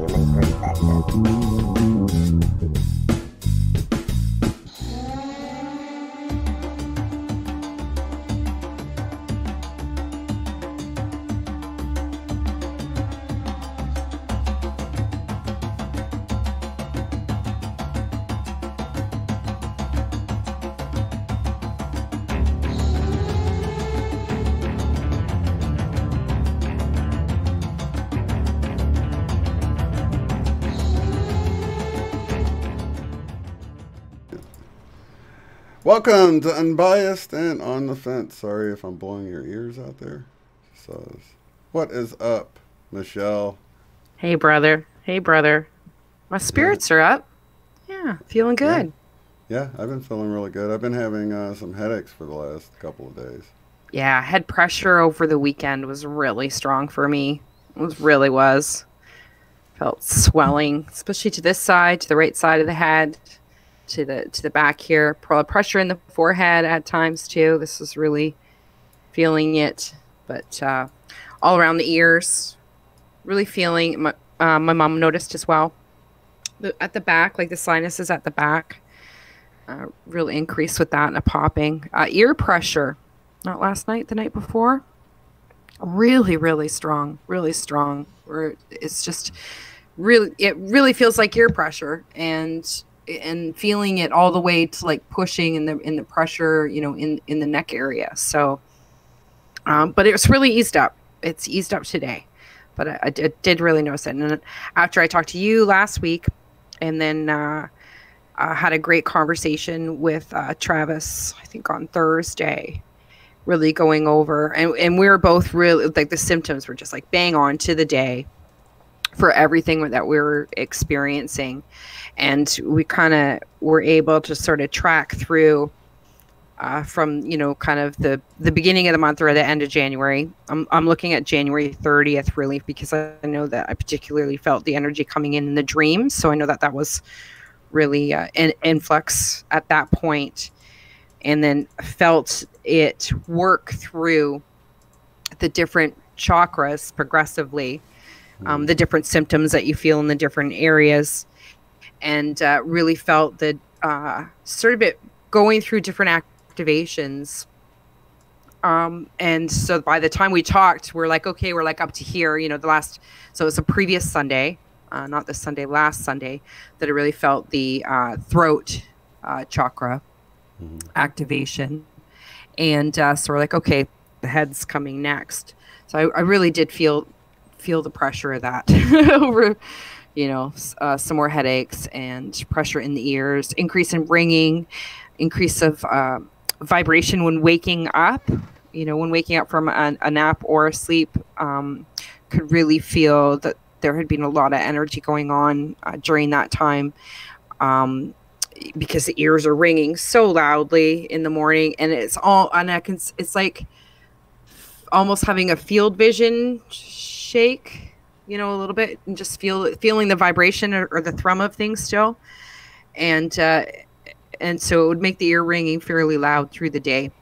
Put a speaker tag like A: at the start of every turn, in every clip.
A: feeling perspective.
B: Welcome to Unbiased and On the Fence. Sorry if I'm blowing your ears out there. So, what is up, Michelle?
C: Hey, brother. Hey, brother. My spirits are up. Yeah, feeling good.
B: Yeah, I've been feeling really good. I've been having some headaches for the last couple of days.
C: Yeah, head pressure over the weekend was really strong for me. Really was. Felt swelling, especially to this side, to the right side of the head. To the back here, pressure in the forehead at times too. This is really feeling it, but all around the ears, really feeling. My mom noticed as well. At the back, like the sinuses at the back, really increased with that and a popping. Ear pressure, not last night, the night before, really strong, really strong. Where it's just really, it really feels like ear pressure and feeling it all the way to like pushing in the pressure, you know, in the neck area. So, but it was really eased up. It's eased up today, but I did really notice it. And after I talked to you last week, and then I had a great conversation with Travis, I think on Thursday, really going over, and we were both really like the symptoms were just like bang on to the day for everything that we were experiencing. And we kind of were able to sort of track through from, you know, kind of the beginning of the month or the end of January. I'm looking at January 30th, really, because I know that I particularly felt the energy coming in the dream. So I know that was really an influx at that point. And then felt it work through the different chakras progressively, the different symptoms that you feel in the different areas. And really felt that sort of it going through different activations. And so by the time we talked, we're like, okay, we're like up to here, you know, so it was a previous Sunday, not this Sunday, last Sunday, that I really felt the throat chakra activation. And so we're like, okay, the head's coming next. So I really did feel the pressure of that over, you know, some more headaches and pressure in the ears, increase in ringing, increase of vibration when waking up, you know, when waking up from a nap or a sleep, could really feel that there had been a lot of energy going on during that time, because the ears are ringing so loudly in the morning, and it's like almost having a field vision shake, you know, a little bit, and just feeling the vibration or the thrum of things still. And so it would make the ear ringing fairly loud through the day.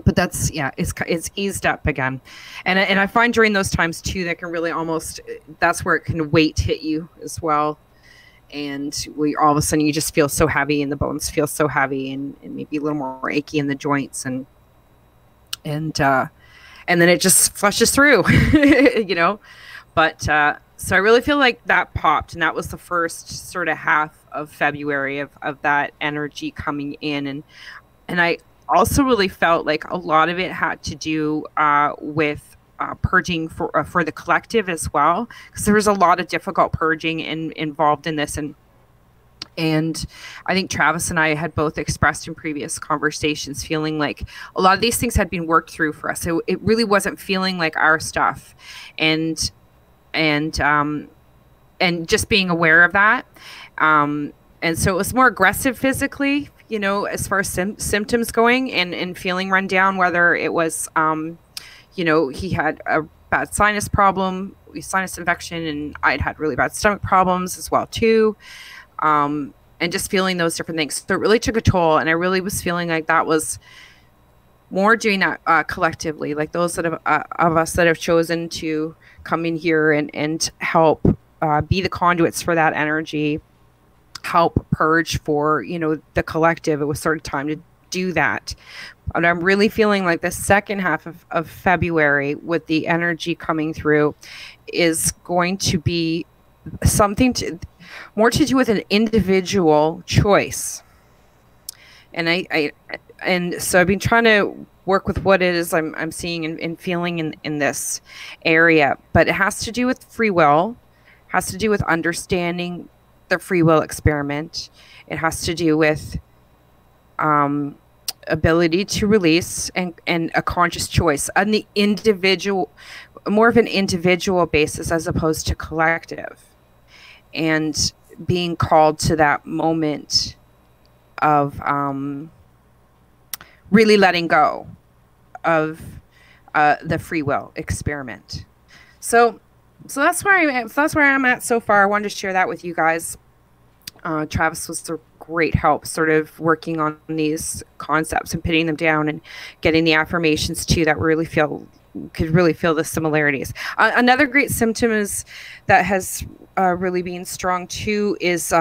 C: But that's, yeah, it's eased up again. And I find during those times too, that can really that's where it can weight hit you as well. And all of a sudden you just feel so heavy, and the bones feel so heavy, and maybe a little more achy in the joints, and then it just flushes through, you know. But so I really feel like that popped, and that was the first sort of half of February of that energy coming in, and I also really felt like a lot of it had to do with purging for the collective as well, because there was a lot of difficult purging involved in this, and I think Travis and I had both expressed in previous conversations feeling like a lot of these things had been worked through for us. So it really wasn't feeling like our stuff, and just being aware of that. And so it was more aggressive physically, you know, as far as symptoms going, and feeling run down, whether it was, you know, he had a bad sinus problem, sinus infection, and I'd had really bad stomach problems as well too. And just feeling those different things. So it really took a toll, and I really was feeling like that was more doing that collectively, like those that have, of us that have chosen to come in here and help be the conduits for that energy, help purge for, the collective. It was sort of time to do that. And I'm really feeling like the second half of February, with the energy coming through, is going to be something more to do with an individual choice. And so I've been trying to work with what it is I'm seeing and feeling in this area, but it has to do with free will, has to do with understanding the free will experiment. It has to do with ability to release and a conscious choice on the individual, more of an individual basis as opposed to collective, and being called to that moment of really letting go of the free will experiment. So that's where I'm at so far. I wanted to share that with you guys. Travis was a great help, sort of working on these concepts and pitting them down and getting the affirmations too that could really feel the similarities. Another great symptom is that has really been strong too is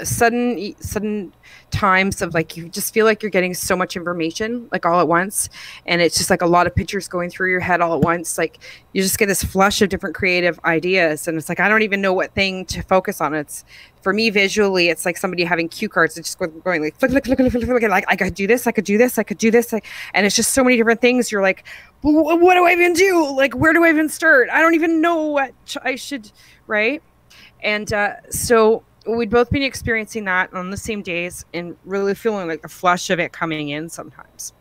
C: sudden times of like, you just feel like you're getting so much information like all at once, and it's just like a lot of pictures going through your head all at once. Like you just get this flush of different creative ideas, and it's like I don't even know what thing to focus on. It's, for me, visually, it's like somebody having cue cards and just going like flick, like I could do this, I could do this, I could do this, and it's just so many different things. You're like, what do I even do? Like, where do I even start? I don't even know what I should, right? And so we'd both been experiencing that on the same days and really feeling like the flush of it coming in sometimes.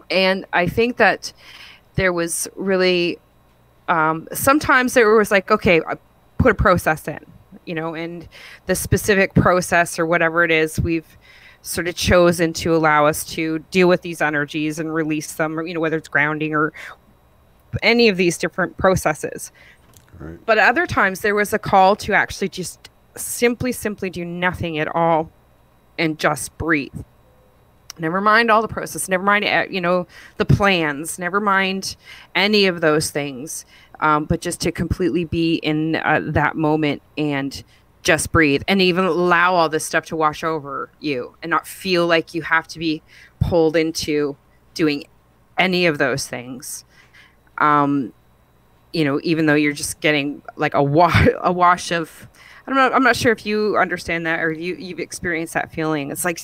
C: And I think that there was really, sometimes there was like, okay, I put a process in, and the specific process or whatever it is, we've sort of chosen to allow us to deal with these energies and release them, or, whether it's grounding or any of these different processes. Right. But other times there was a call to actually just simply do nothing at all and just breathe. Never mind all the process, never mind, the plans, never mind any of those things, but just to completely be in that moment and just breathe, and even allow all this stuff to wash over you and not feel like you have to be pulled into doing any of those things. Even though you're just getting like a wash of, I don't know, I'm not sure if you understand that or you've experienced that feeling. It's like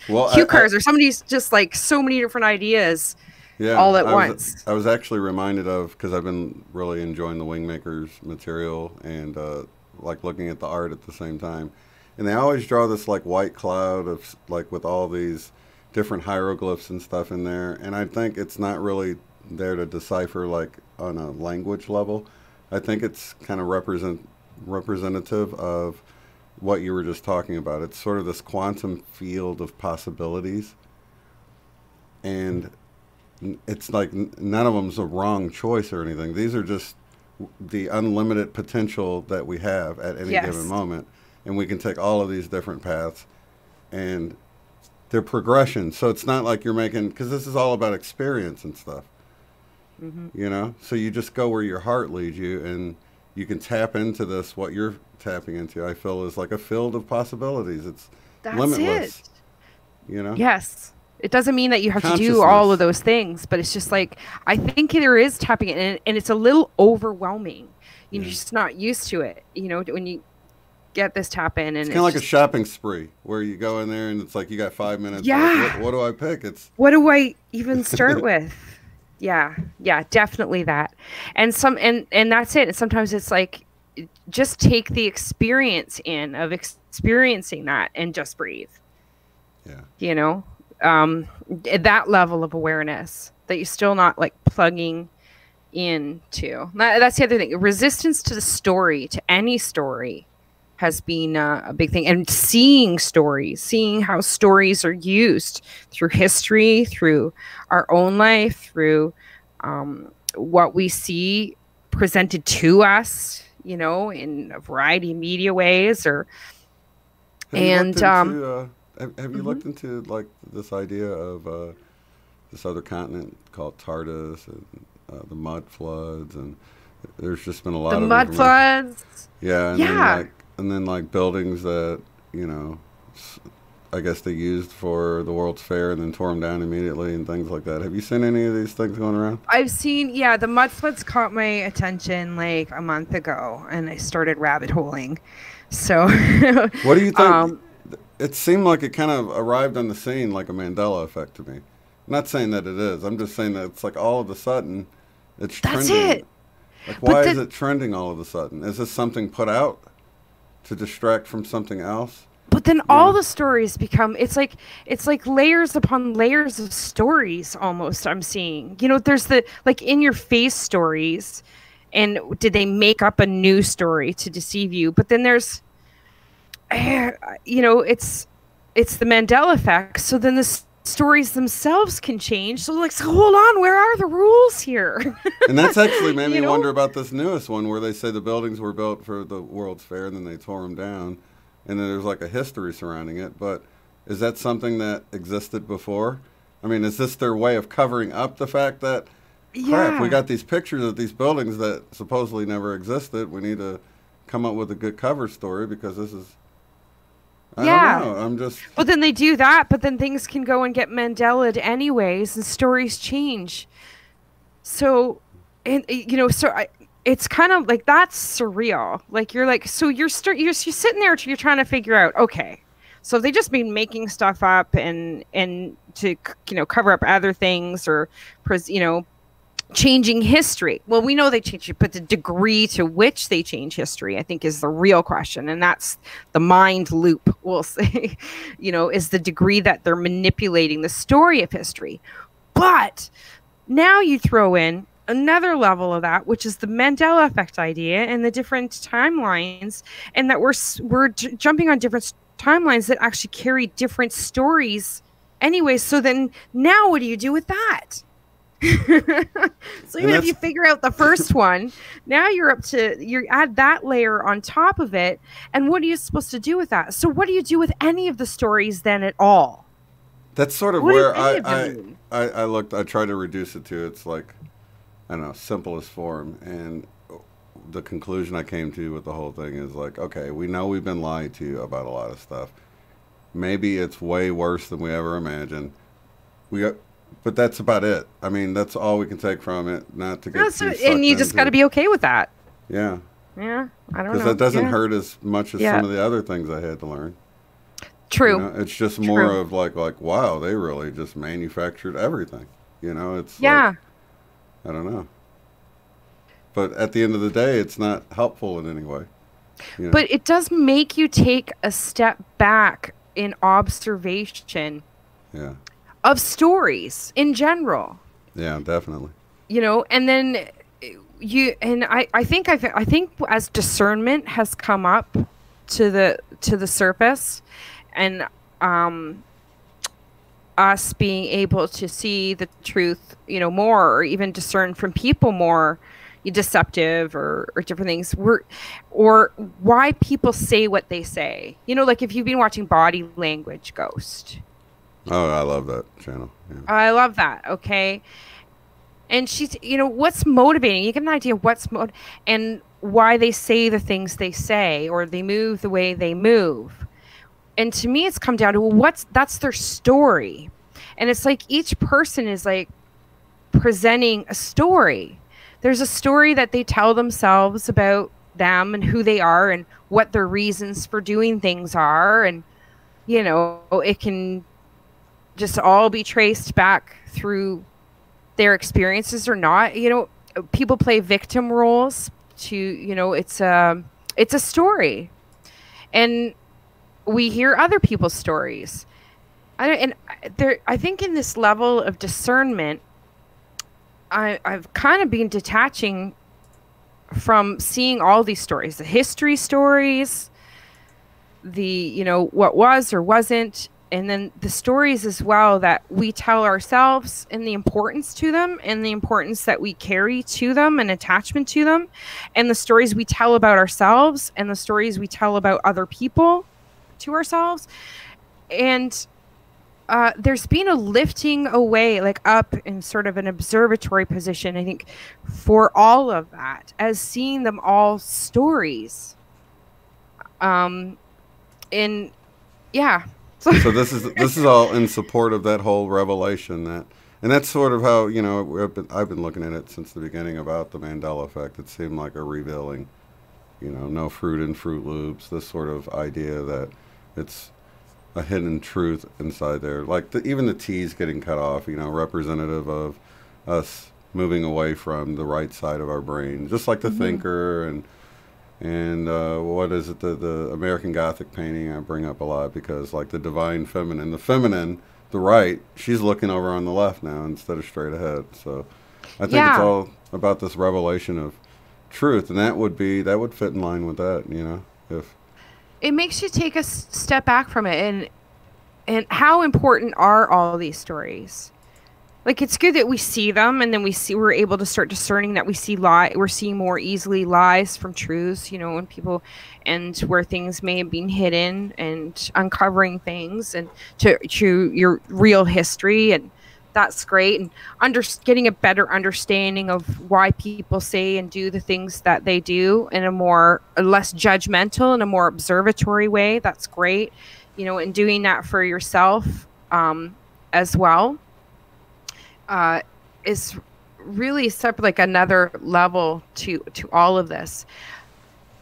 C: cue cards or somebody's just like so many different ideas all at once.
B: I was actually reminded of, because I've been really enjoying the Wingmakers material and like looking at the art at the same time. And they always draw this like white cloud of like with all these different hieroglyphs and stuff in there. And I think it's not really there to decipher like on a language level. I think it's kind of representative of what you were just talking about. It's sort of this quantum field of possibilities, and it's like none of them's a wrong choice or anything. These are just the unlimited potential that we have at any given moment, and we can take all of these different paths, and they're progression. So it's not like you're making, because this is all about experience and stuff. Mm-hmm. So you just go where your heart leads you, and you can tap into this. What you're tapping into, I feel, is like a field of possibilities. That's limitless.
C: Yes. It doesn't mean that you have to do all of those things, but it's just like, I think there is tapping in, and it's a little overwhelming. You're just not used to it. When you get this tap in, and
B: it's kind of like a shopping spree where you go in there and it's like you got 5 minutes.
C: Yeah.
B: Like, what do I pick?
C: What do I even start with? Yeah, definitely that. And that's it. And sometimes it's like, just take the experience of experiencing that and just breathe. Yeah. That level of awareness that you're still not like plugging into. That's the other thing. Resistance to the story, to any story, has been a big thing. And seeing how stories are used through history, through our own life, through what we see presented to us, in a variety of media ways. Have
B: you looked into like this idea of this other continent called TARDIS and the mud floods, and there's just been a lot
C: The
B: of
C: mud
B: information.
C: floods.
B: Yeah,
C: Yeah.
B: and then like buildings that, you know, I guess they used for the World's Fair and then tore them down immediately and things like that. Have you seen any of these things going around?
C: I've seen, yeah, the mud floods caught my attention like a month ago, and I started rabbit holing. So,
B: What do you think?
C: um,
B: It seemed like it kind of arrived on the scene like a Mandela effect to me. I'm not saying that it is. I'm just saying that it's like all of a sudden it's
C: that's
B: trending.
C: it.
B: Like,
C: But
B: why
C: the-
B: is it trending all of a sudden? Is this something put out to distract from something else?
C: But then all the stories become, it's like layers upon layers of stories almost I'm seeing. You know, there's the like in your face stories, and did they make up a new story to deceive you? But then there's you know, it's the Mandela effect. So then the stories themselves can change. So like, so hold on, where are the rules here?
B: And that's actually made me
C: You know?
B: wonder about this newest one where they say the buildings were built for the World's Fair and then they tore them down. And then there's like a history surrounding it. But is that something that existed before? I mean, is this their way of covering up the fact that, crap, we got these pictures of these buildings that supposedly never existed. We need to come up with a good cover story because this is, I don't know. I'm just,
C: But then they do that, but then things can go and get Mandela'd anyways, and stories change. So, and you know, it's kind of like that's surreal. Like you're like, so you're sitting there, you're trying to figure out, okay, so they just been making stuff up and to, you know, cover up other things or, you know, changing history. Well, we know they change it, but the degree to which they change history, I think, is the real question. And that's the mind loop, we'll say, you know, is the degree that they're manipulating the story of history. But now you throw in another level of that, which is the Mandela effect idea and the different timelines, and that we're jumping on different timelines that actually carry different stories anyway. So then now what do you do with that? So even if you figure out the first one, now you add that layer on top of it, and what are you supposed to do with that? So what do you do with any of the stories then at all?
B: that's sort of
C: What
B: where
C: do any of them mean?
B: I tried to reduce it to its like, I don't know, simplest form. And the conclusion I came to with the whole thing is like, okay, we know we've been lied to about a lot of stuff. Maybe it's way worse than we ever imagined. But that's about it. I mean, that's all we can take from it. Not to get too sucked
C: And you just got to
B: into-
C: be okay with that.
B: Yeah,
C: Yeah, I don't know.
B: because that doesn't
C: Yeah.
B: hurt as much as
C: Yeah.
B: some of the other things I had to learn.
C: True.
B: You know, it's just more
C: True.
B: of like wow, they really just manufactured everything. You know, it's
C: Yeah.
B: like, I don't know. But at the end of the day, it's not helpful in any way. You know?
C: But it does make you take a step back in observation
B: yeah,
C: of stories in general,
B: yeah, definitely.
C: you know, and then I think as discernment has come up to the surface, and us being able to see the truth, you know, more, or even discern from people more deceptive or different things, or why people say what they say, you know, like if you've been watching Body Language Ghost.
B: Oh, I love that channel. Yeah.
C: I love that. Okay. And she's, you know, what's motivating? You get an idea of what's and why they say the things they say, or they move the way they move. And to me, it's come down to, well, that's their story. And it's like each person is like presenting a story. There's a story that they tell themselves about them and who they are and what their reasons for doing things are. And, you know, it can just all be traced back through their experiences or not. You know, people play victim roles to, you know, it's a story, and we hear other people's stories. I think in this level of discernment, I've kind of been detaching from seeing all these stories, the history stories, the, you know, what was or wasn't, and then the stories as well that we tell ourselves, and the importance to them, and the importance that we carry to them and attachment to them, and the stories we tell about ourselves, and the stories we tell about other people to ourselves. And there's been a lifting away, like up in sort of an observatory position, I think, for all of that, as seeing them all stories. And yeah.
B: So this is all in support of that whole revelation and that's sort of how, you know, I've been looking at it since the beginning about the Mandela effect. It seemed like a revealing, you know, no fruit in Fruit Loops, this sort of idea that it's a hidden truth inside there. Like even the T's getting cut off, you know, representative of us moving away from the right side of our brain, just like the thinker and what is it, the American Gothic painting I bring up a lot because like the divine feminine, the right, she's looking over on the left now instead of straight ahead. So I think it's all about this revelation of truth, and that would fit in line with that, you know, if
C: it makes you take a step back from it, and how important are all these stories? Like, it's good that we see them, and then we're able to start discerning that we're seeing more easily lies from truths, you know, when people, and where things may have been hidden, and uncovering things and to your real history, and that's great. And getting a better understanding of why people say and do the things that they do in a less judgmental and a more observatory way. That's great, you know, and doing that for yourself as well is really separate, like another level to all of this.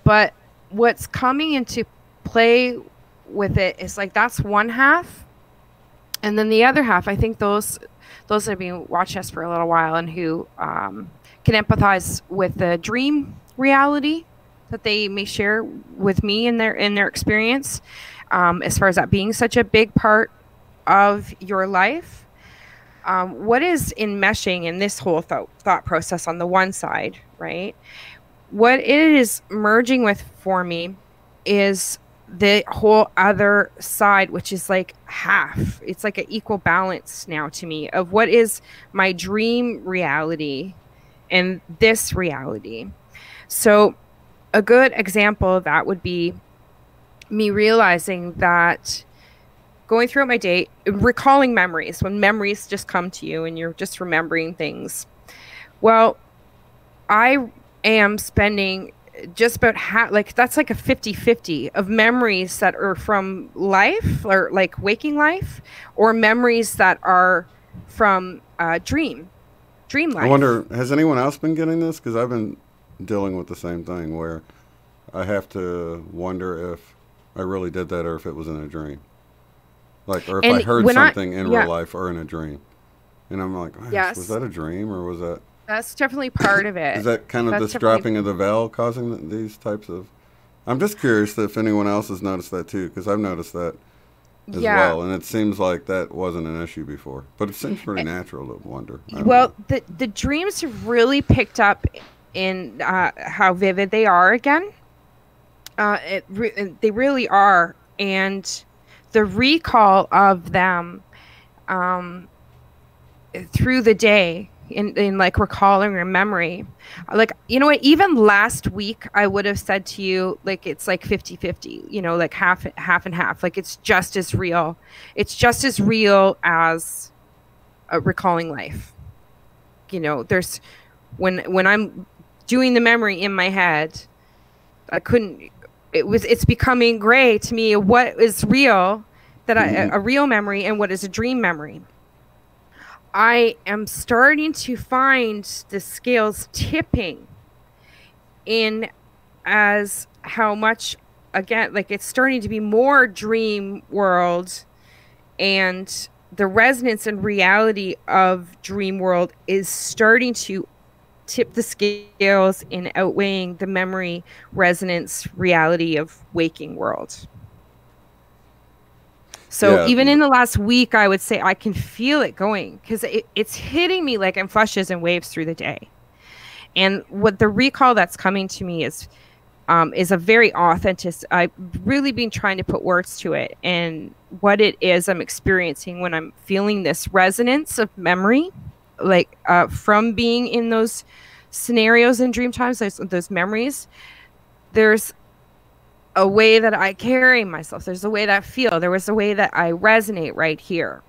C: But what's coming into play with it is like that's one half, and then the other half, I think those that have been watching us for a little while and who can empathize with the dream reality that they may share with me in their experience, as far as that being such a big part of your life. What is enmeshing in this whole thought process on the one side, right? What it is merging with for me is the whole other side, which is like half. It's like an equal balance now to me of what is my dream reality and this reality. So a good example of that would be me realizing that going throughout my day, recalling memories, when memories just come to you and you're just remembering things. Well, I am spending just about that's like a 50-50 of memories that are from life, or like waking life, or memories that are from dream life.
B: I wonder, has anyone else been getting this? Because I've been dealing with the same thing where I have to wonder if I really did that or if it was in a dream. Like, or if I heard something in real life or in a dream. And I'm like, yes, was that a dream or was that?
C: That's definitely part of it.
B: Is that kind of this dropping of the veil causing these types of... I'm just curious if anyone else has noticed that too, because I've noticed that as well. And it seems like that wasn't an issue before. But it seems pretty natural to wonder.
C: Well, the dreams have really picked up in how vivid they are again. They really are. And the recall of them through the day, in like recalling your memory, like, you know what, even last week I would have said to you, like, it's like 50-50, you know, like half and half, like it's just as real as recalling life. You know, there's when I'm doing the memory in my head, it's becoming gray to me what is real, a real memory, and what is a dream memory. I am starting to find the scales tipping in as how much, again, like it's starting to be more dream world, and the resonance and reality of dream world is starting to tip the scales in outweighing the memory resonance reality of waking world. So even in the last week, I would say I can feel it going, because it's hitting me like in flushes and waves through the day. And what the recall that's coming to me is a very authentic. I've really been trying to put words to it, and what it is I'm experiencing when I'm feeling this resonance of memory, like from being in those scenarios in dream times, those memories. There's a way that I carry myself. There's a way that I feel. There was a way that I resonate right here.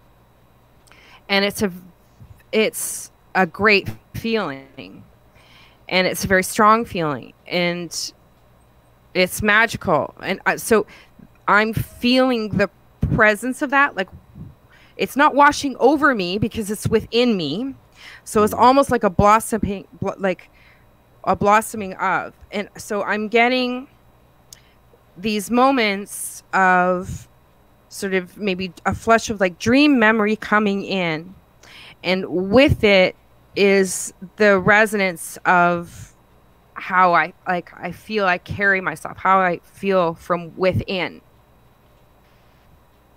C: And it's a great feeling, and it's a very strong feeling, and it's magical. And so I'm feeling the presence of that. Like, it's not washing over me because it's within me. So it's almost like a blossoming of. And so I'm getting these moments of sort of maybe a flush of like dream memory coming in. And with it is the resonance of how I feel I carry myself, how I feel from within.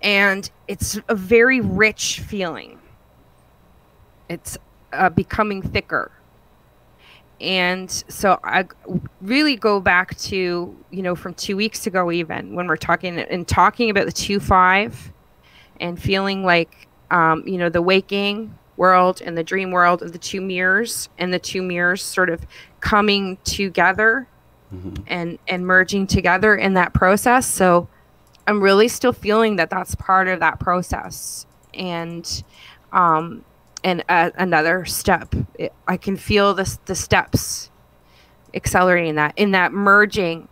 C: And it's a very rich feeling. It's becoming thicker. And so I really go back to, from 2 weeks ago, even when we're talking about the 2-5 and feeling like, the waking world and the dream world of the two mirrors, and the two mirrors sort of coming together and merging together in that process. So I'm really still feeling that that's part of that process. And another step, I can feel the steps accelerating in that merging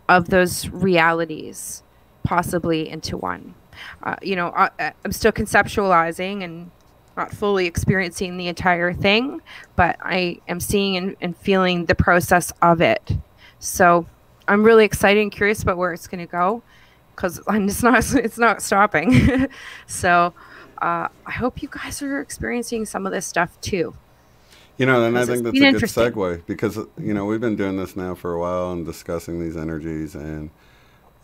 C: of those realities, possibly into one. I'm still conceptualizing and not fully experiencing the entire thing, but I am seeing and feeling the process of it. So I'm really excited and curious about where it's going to go, because it's not stopping. So I hope you guys are experiencing some of this stuff too.
B: And I think that's a good segue, because, we've been doing this now for a while and discussing these energies. And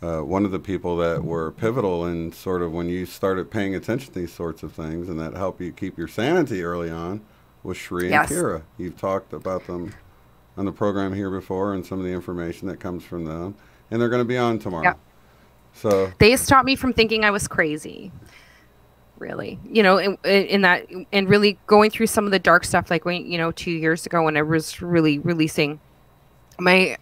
B: one of the people that were pivotal in sort of when you started paying attention to these sorts of things and that help you keep your sanity early on was Sheree and Kira. You've talked about them on the program here before and some of the information that comes from them. And they're going to be on tomorrow. Yep. So
C: they stopped me from thinking I was crazy. Really, in that, and really going through some of the dark stuff, like when, 2 years ago when I was really releasing my,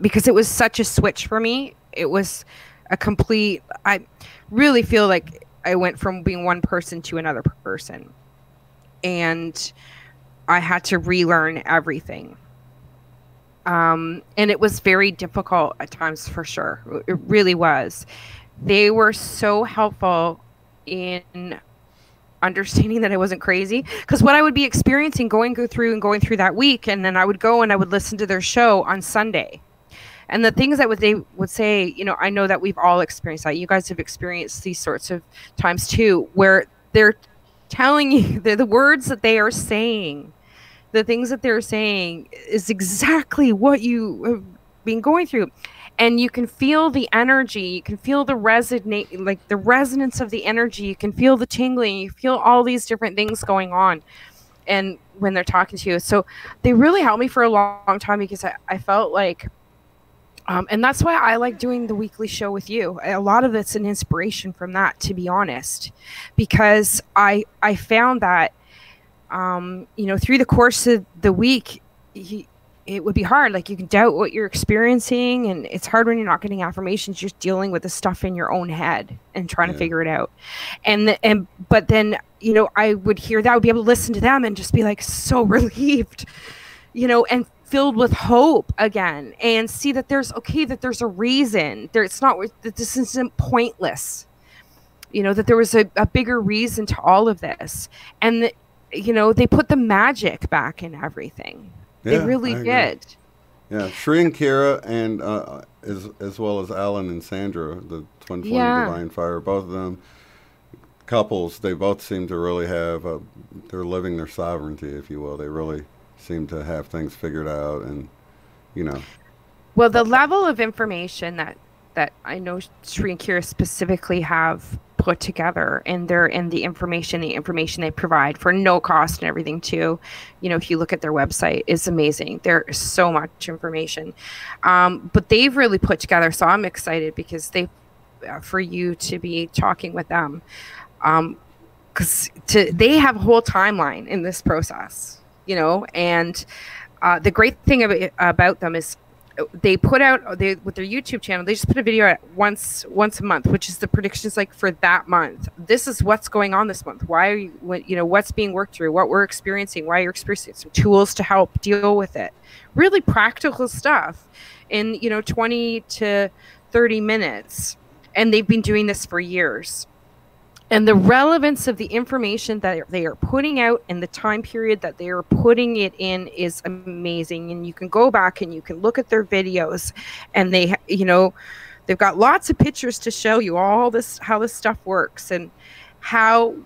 C: because it was such a switch for me. It was a complete, I really feel like I went from being one person to another person, and I had to relearn everything. And it was very difficult at times, for sure. It really was. They were so helpful in understanding that I wasn't crazy, because what I would be experiencing going through that week, and then I would go and I would listen to their show on Sunday, and the things that they would say, I know that we've all experienced that. You guys have experienced these sorts of times too, where they're telling you the words that they are saying, the things that they're saying is exactly what you have been going through. And you can feel the energy, you can feel the resonance of the energy, you can feel the tingling, you feel all these different things going on. And when they're talking to you, so they really helped me for a long time, because I felt like, and that's why I like doing the weekly show with you. A lot of it's an inspiration from that, to be honest, because I found that, through the course of the week, it would be hard. Like, you can doubt what you're experiencing, and it's hard when you're not getting affirmations, just dealing with the stuff in your own head and trying to figure it out. But then, I would hear that, I would be able to listen to them and just be like so relieved, and filled with hope again, and see that there's a reason there. It's not that this isn't pointless, that there was a bigger reason to all of this. And that, they put the magic back in everything. They really did.
B: Yeah, Sheree and Kira, and as well as Alan and Sandra, the twin flame divine fire, both of them couples, they both seem to really have they're living their sovereignty, if you will. They really seem to have things figured out, and
C: well, the level of information that I know Sheree and Kira specifically have put together, and the information they provide for no cost and everything too, if you look at their website, is amazing. There's so much information, but they've really put together, so I'm excited because for you to be talking with them, because they have a whole timeline in this process, and the great thing about them is they put out with their YouTube channel, they just put a video out once a month, which is the predictions like for that month. This is what's going on this month. Why are you, what's being worked through, what we're experiencing, why you're experiencing, some tools to help deal with it. Really practical stuff in 20 to 30 minutes. And they've been doing this for years. And the relevance of the information that they are putting out and the time period that they are putting it in is amazing. And you can go back and you can look at their videos, and they've got lots of pictures to show you all this, how this stuff works, and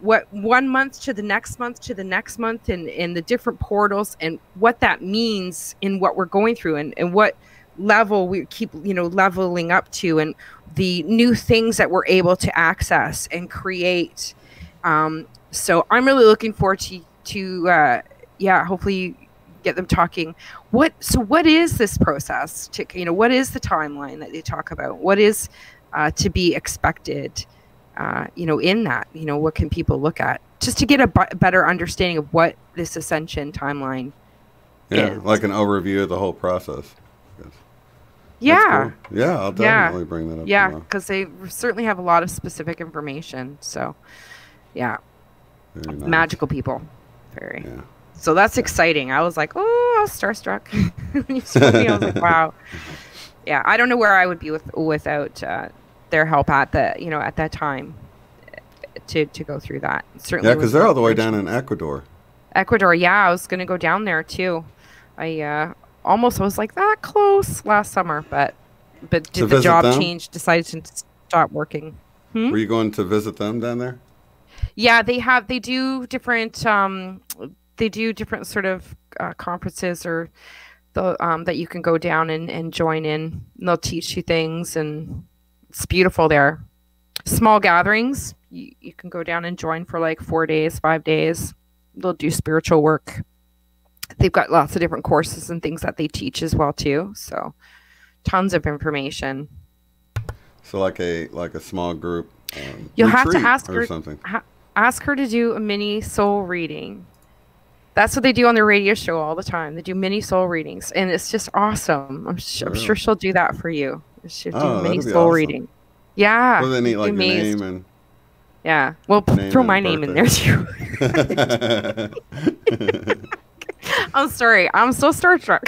C: what 1 month to the next month to the next month, and the different portals, and what that means in what we're going through, and what level we keep leveling up to, and the new things that we're able to access and create. So I'm really looking forward to hopefully get them talking. What is this process what is the timeline that they talk about? What is to be expected in that, what can people look at just to get a better understanding of what this ascension timeline is? Like
B: an overview of the whole process.
C: Yeah.
B: Cool. Yeah, I'll definitely bring that up.
C: Yeah, because they certainly have a lot of specific information. So, yeah. Very nice. Magical people. Very. Yeah. So that's exciting. I was like, oh, I was starstruck. When you told me, I was like, wow. Yeah, I don't know where I would be without their help at at that time to go through that. Certainly.
B: Yeah, because they're all the way down in Ecuador.
C: Ecuador, yeah. I was going to go down there, too. I almost was like that close last summer, but did the job change, decided to stop working.
B: Were you going to visit them down there?
C: Yeah, they do different sort of conferences or that you can go down and join in, and they'll teach you things, and it's beautiful there. Small gatherings, you can go down and join for like 4 days, 5 days. They'll do spiritual work. They've got lots of different courses and things that they teach as well too. So tons of information. So
B: like a small group.
C: You'll have to ask
B: her
C: something. Ask her to do a mini soul reading. That's what they do on their radio show all the time. They do mini soul readings, and it's just awesome. I'm sure she'll do that for you. She'll do a mini soul reading. Yeah.
B: Well, they need like your name and.
C: Yeah. Well, throw my name in there too. I'm sorry. I'm so starstruck.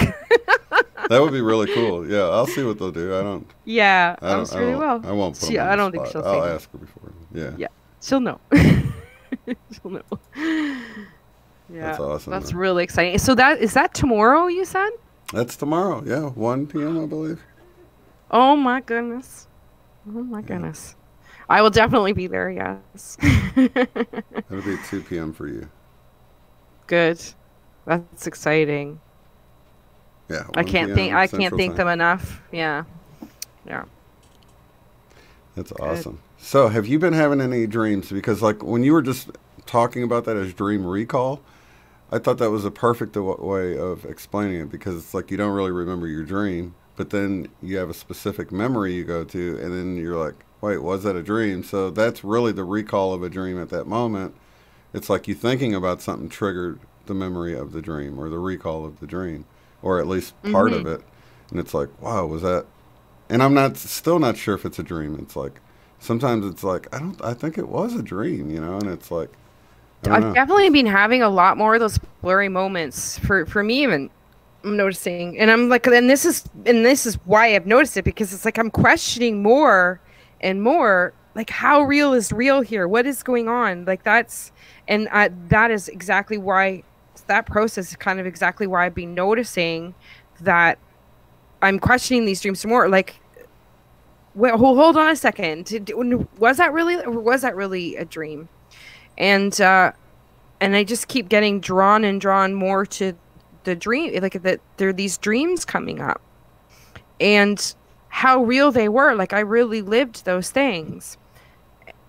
B: That would be really cool. Yeah, I'll see what they'll do. I don't.
C: Yeah, I'm sure they will.
B: I won't put them on the spot.
C: Think
B: I'll ask her before. Yeah.
C: Yeah, she'll know. She'll know. Yeah,
B: that's awesome.
C: That's really exciting. So is that tomorrow? You said?
B: That's tomorrow. Yeah, 1 p.m. I believe.
C: Oh my goodness. Oh my goodness. I will definitely be there. Yes.
B: It'll be 2 p.m. for you.
C: Good. That's exciting.
B: Yeah.
C: I can't thank them enough. Yeah. Yeah.
B: That's awesome. So have you been having any dreams? Because like when you were just talking about that as dream recall, I thought that was a perfect way of explaining it, because it's like you don't really remember your dream, but then you have a specific memory you go to, and then you're like, wait, was that a dream? So that's really the recall of a dream at that moment. It's like you thinking about something triggered the memory of the dream, or the recall of the dream, or at least part of it. And it's like, wow, was that? And I'm still not sure if it's a dream. It's like, sometimes it's like, I think it was a dream, and it's like,
C: I've definitely been having a lot more of those blurry moments for me. Even I'm noticing, and I'm like, and this is why I've noticed it, because it's like I'm questioning more and more, like, how real is real here? What is going on? Like that is exactly why that process is kind of exactly why I've been noticing that I'm questioning these dreams more. Like, wait, hold on a second. Was that really a dream? And I just keep getting drawn more to the dream, like that there are these dreams coming up, and how real they were. Like I really lived those things.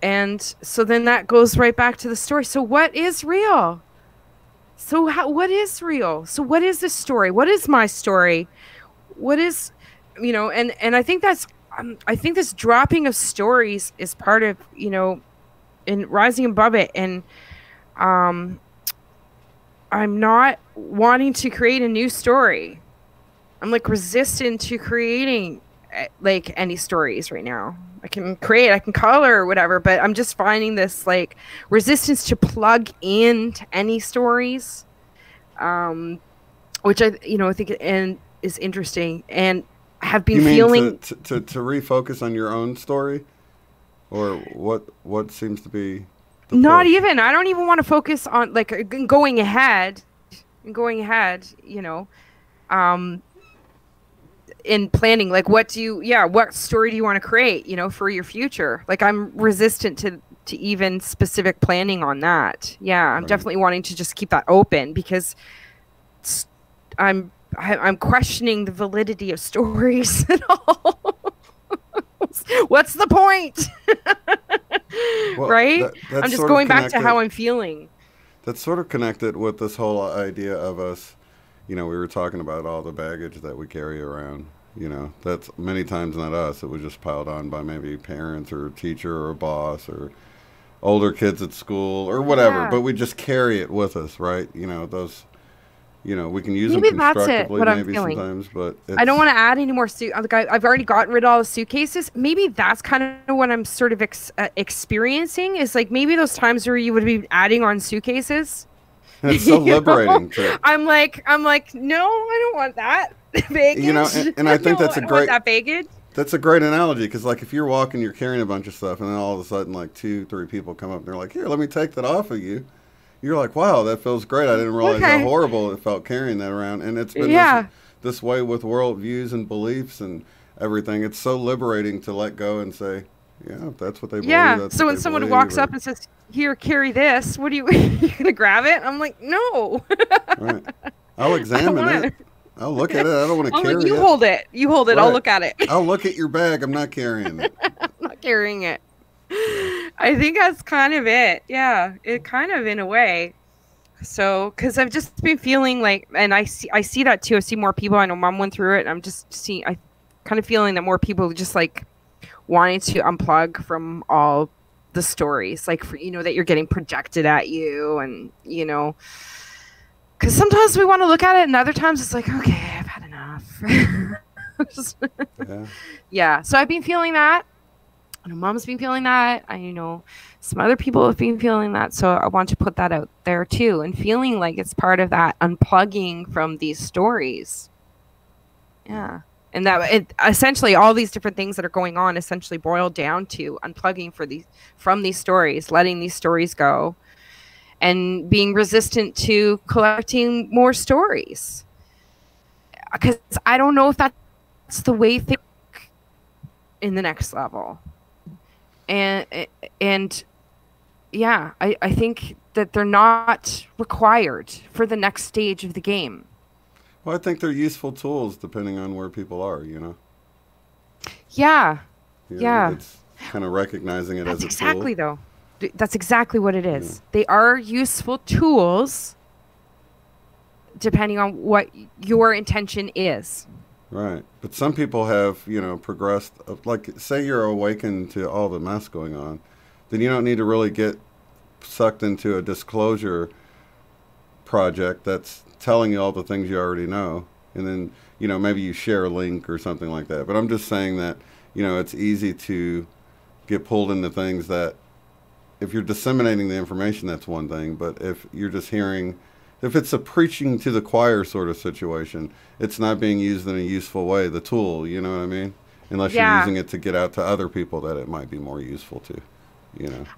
C: And so then that goes right back to the story. So what is real? So what is real? So what is the story? What is my story? What is, and I think that's, I think this dropping of stories is part of, in rising above it. And I'm not wanting to create a new story. I'm like resistant to creating like any stories right now. I can create, I can color or whatever, but I'm just finding this like resistance to plug into any stories, which I think and is interesting, and have been feeling
B: to refocus on your own story, or what seems to be
C: not push? Even I don't even want to focus on like going ahead, in planning, like what story do you want to create, for your future? Like I'm resistant to even specific planning on that. I'm definitely wanting to just keep that open, because I'm questioning the validity of stories at all. What's the point? Well, right? I'm just going back to how I'm feeling.
B: That's sort of connected with this whole idea of us. We were talking about all the baggage that we carry around. That's many times not us. It was just piled on by maybe parents or a teacher or a boss or older kids at school or whatever. Yeah. But we just carry it with us, right? Those, we can use maybe them constructively maybe sometimes, but
C: I don't want to add any more. I've already gotten rid of all the suitcases. Maybe that's kind of what I'm sort of experiencing, is like maybe those times where you would be adding on suitcases.
B: And it's so liberating.
C: I'm like, no, I don't want that baggage.
B: And I think that's a great
C: that baggage.
B: That's a great analogy, because like if you're walking, you're carrying a bunch of stuff, and then all of a sudden like 2-3 people come up and they're like, "Here, let me take that off of you." You're like, "Wow, that feels great. I didn't realize how horrible it felt carrying that around." And it's been this way with worldviews and beliefs and everything. It's so liberating to let go and say, "Yeah, if that's what they believe."
C: Yeah. So when someone walks up and says, "Here, carry this," what are you gonna grab it? I'm like, "No."
B: Right. I'll examine it. I'll look at it. I don't want to carry it.
C: You hold it. You hold it. Right. I'll look at it.
B: I'll look at your bag. I'm not carrying it.
C: I'm not carrying it. I think that's kind of it. Yeah, it kind of in a way. So, because I've just been feeling like, and I see that too. I see more people. I know Mom went through it. And I kind of feeling that more people just like wanting to unplug from all the stories, like that you're getting projected at you, and because sometimes we want to look at it, and other times it's like, okay, I've had enough. Yeah. So I've been feeling that. I know Mom's been feeling that. I know some other people have been feeling that. So I want to put that out there too, and feeling like it's part of that unplugging from these stories. Yeah. And that essentially all these different things that are going on essentially boil down to unplugging from these stories, letting these stories go, and being resistant to collecting more stories. Because I don't know if that's the way think in the next level. And yeah, I think that they're not required for the next stage of the game.
B: Well, I think they're useful tools depending on where people are,
C: Yeah.
B: It's kind of recognizing it as a tool.
C: Exactly, though. That's exactly what it is. Yeah. They are useful tools depending on what your intention is.
B: Right. But some people have, progressed. Like, say you're awakened to all the mess going on, then you don't need to really get sucked into a disclosure project that's telling you all the things you already know. And then, maybe you share a link or something like that. But I'm just saying that, it's easy to get pulled into things that, if you're disseminating the information, that's one thing. But if you're just hearing, if it's a preaching to the choir sort of situation, it's not being used in a useful way, the tool, you know what I mean? Unless you're using it to get out to other people that it might be more useful to,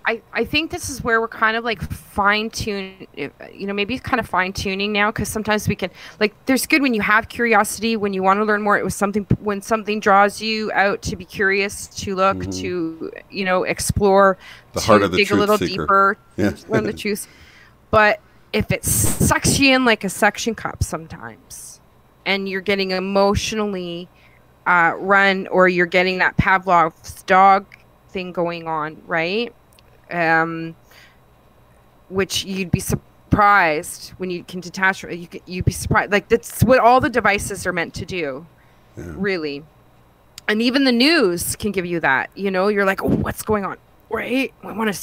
C: I think this is where we're kind of like fine-tune, maybe kind of fine-tuning now, because sometimes we can, like, there's good when you have curiosity, when you want to learn more. It was something, when something draws you out to be curious, to look, to, explore,
B: the heart of the
C: dig a little deeper, learn the truth. But if it sucks you in like a suction cup sometimes, and you're getting emotionally run, or you're getting that Pavlov's dog thing going on, right? Which you'd be surprised when you can detach. You'd be surprised. Like, that's what all the devices are meant to do, really. And even the news can give you that. You're like, oh, what's going on, right? We want to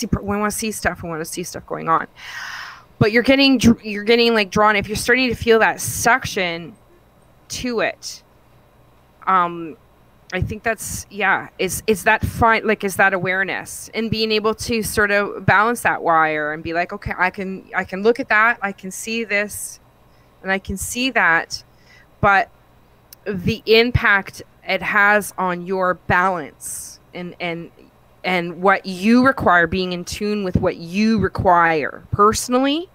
C: see stuff. We want to see stuff going on. But you're getting like drawn. If you're starting to feel that suction to it, I think that's, yeah, is that fine, like, is that awareness and being able to sort of balance that wire and be like, okay, I can look at that, I can see this, and I can see that, but the impact it has on your balance and what you require, being in tune with what you require personally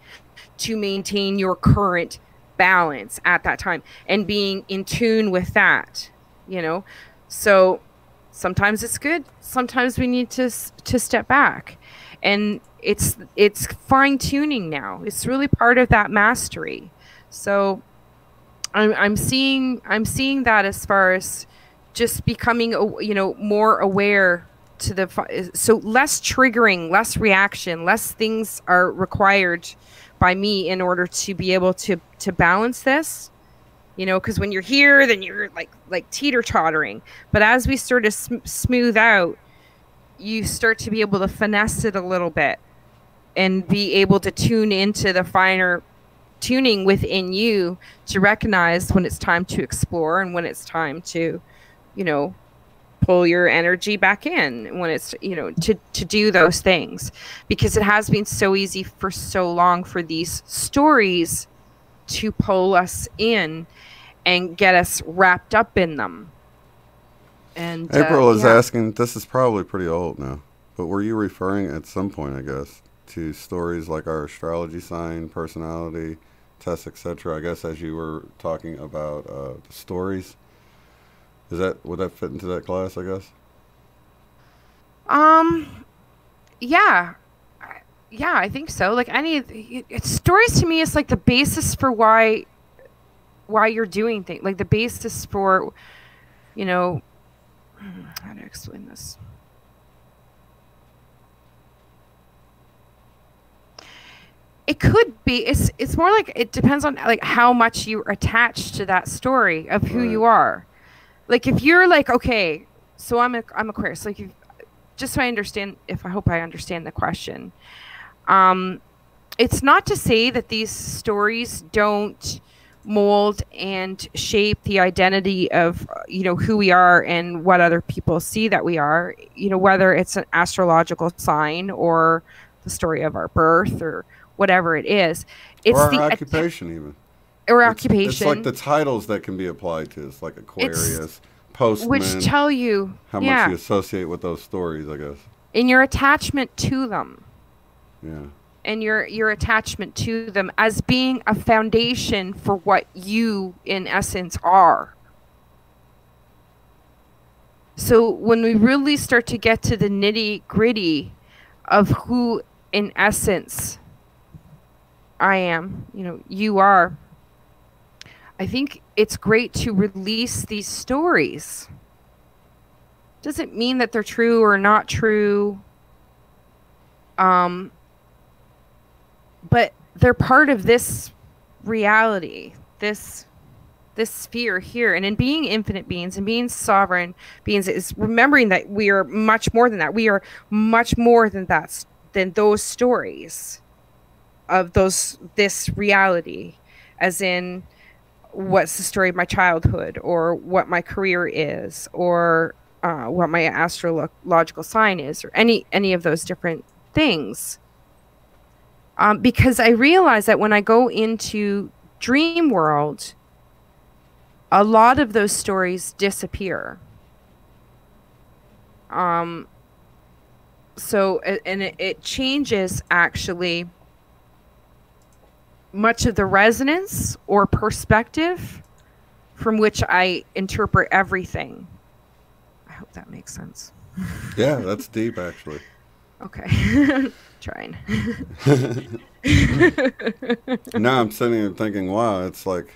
C: to maintain your current balance at that time, and being in tune with that, you know. So sometimes it's good, sometimes we need to step back, and it's fine tuning now. It's really part of that mastery. So I'm seeing that as far as just becoming, you know, more aware to the, so less triggering, less reaction, less things are required by me in order to be able to balance this, you know, because when you're here, then you're like teeter-tottering, but as we sort of smooth out, you start to be able to finesse it a little bit and be able to tune into the finer tuning within you to recognize when it's time to explore and when it's time to, you know, pull your energy back in, when it's, you know, to do those things, because it has been so easy for so long for these stories to pull us in and get us wrapped up in them. And
B: April is asking, this is probably pretty old now, but were you referring at some point, I guess, to stories like our astrology sign, personality tests, etc.? I guess as you were talking about the stories, would that fit into that class, I guess?
C: Yeah, I think so. Like stories to me is like the basis for why you're doing things, like the basis for, you know, how to explain this. It could be, it's more like, it depends on like how much you're attached to that story of who you are. Like if you're like, okay, so I'm Aquarius, like, just so I understand, I hope I understand the question. It's not to say that these stories don't mold and shape the identity of, you know, who we are and what other people see that we are, you know, whether it's an astrological sign or the story of our birth or whatever it is. It's
B: or our occupation even.
C: Or occupation.
B: It's like the titles that can be applied to. It's like Aquarius, Postman.
C: Which tell you
B: how much you associate with those stories, I guess. And
C: your attachment to them.
B: Yeah.
C: And your attachment to them as being a foundation for what you, in essence, are. So when we really start to get to the nitty-gritty of who, in essence, I am, you know, you are, I think it's great to release these stories. Doesn't mean that they're true or not true. But they're part of this reality, this sphere here. And in being infinite beings and being sovereign beings is remembering that we are much more than that. We are much more than that, than those stories of this reality, as in what's the story of my childhood, or what my career is, or what my astrological sign is, or any of those different things. Because I realize that when I go into dream world, a lot of those stories disappear. So, and it changes actually much of the resonance or perspective from which I interpret everything. I hope that makes sense.
B: Yeah, that's deep actually.
C: Okay. Trying.
B: Now I'm sitting here thinking, wow, it's like,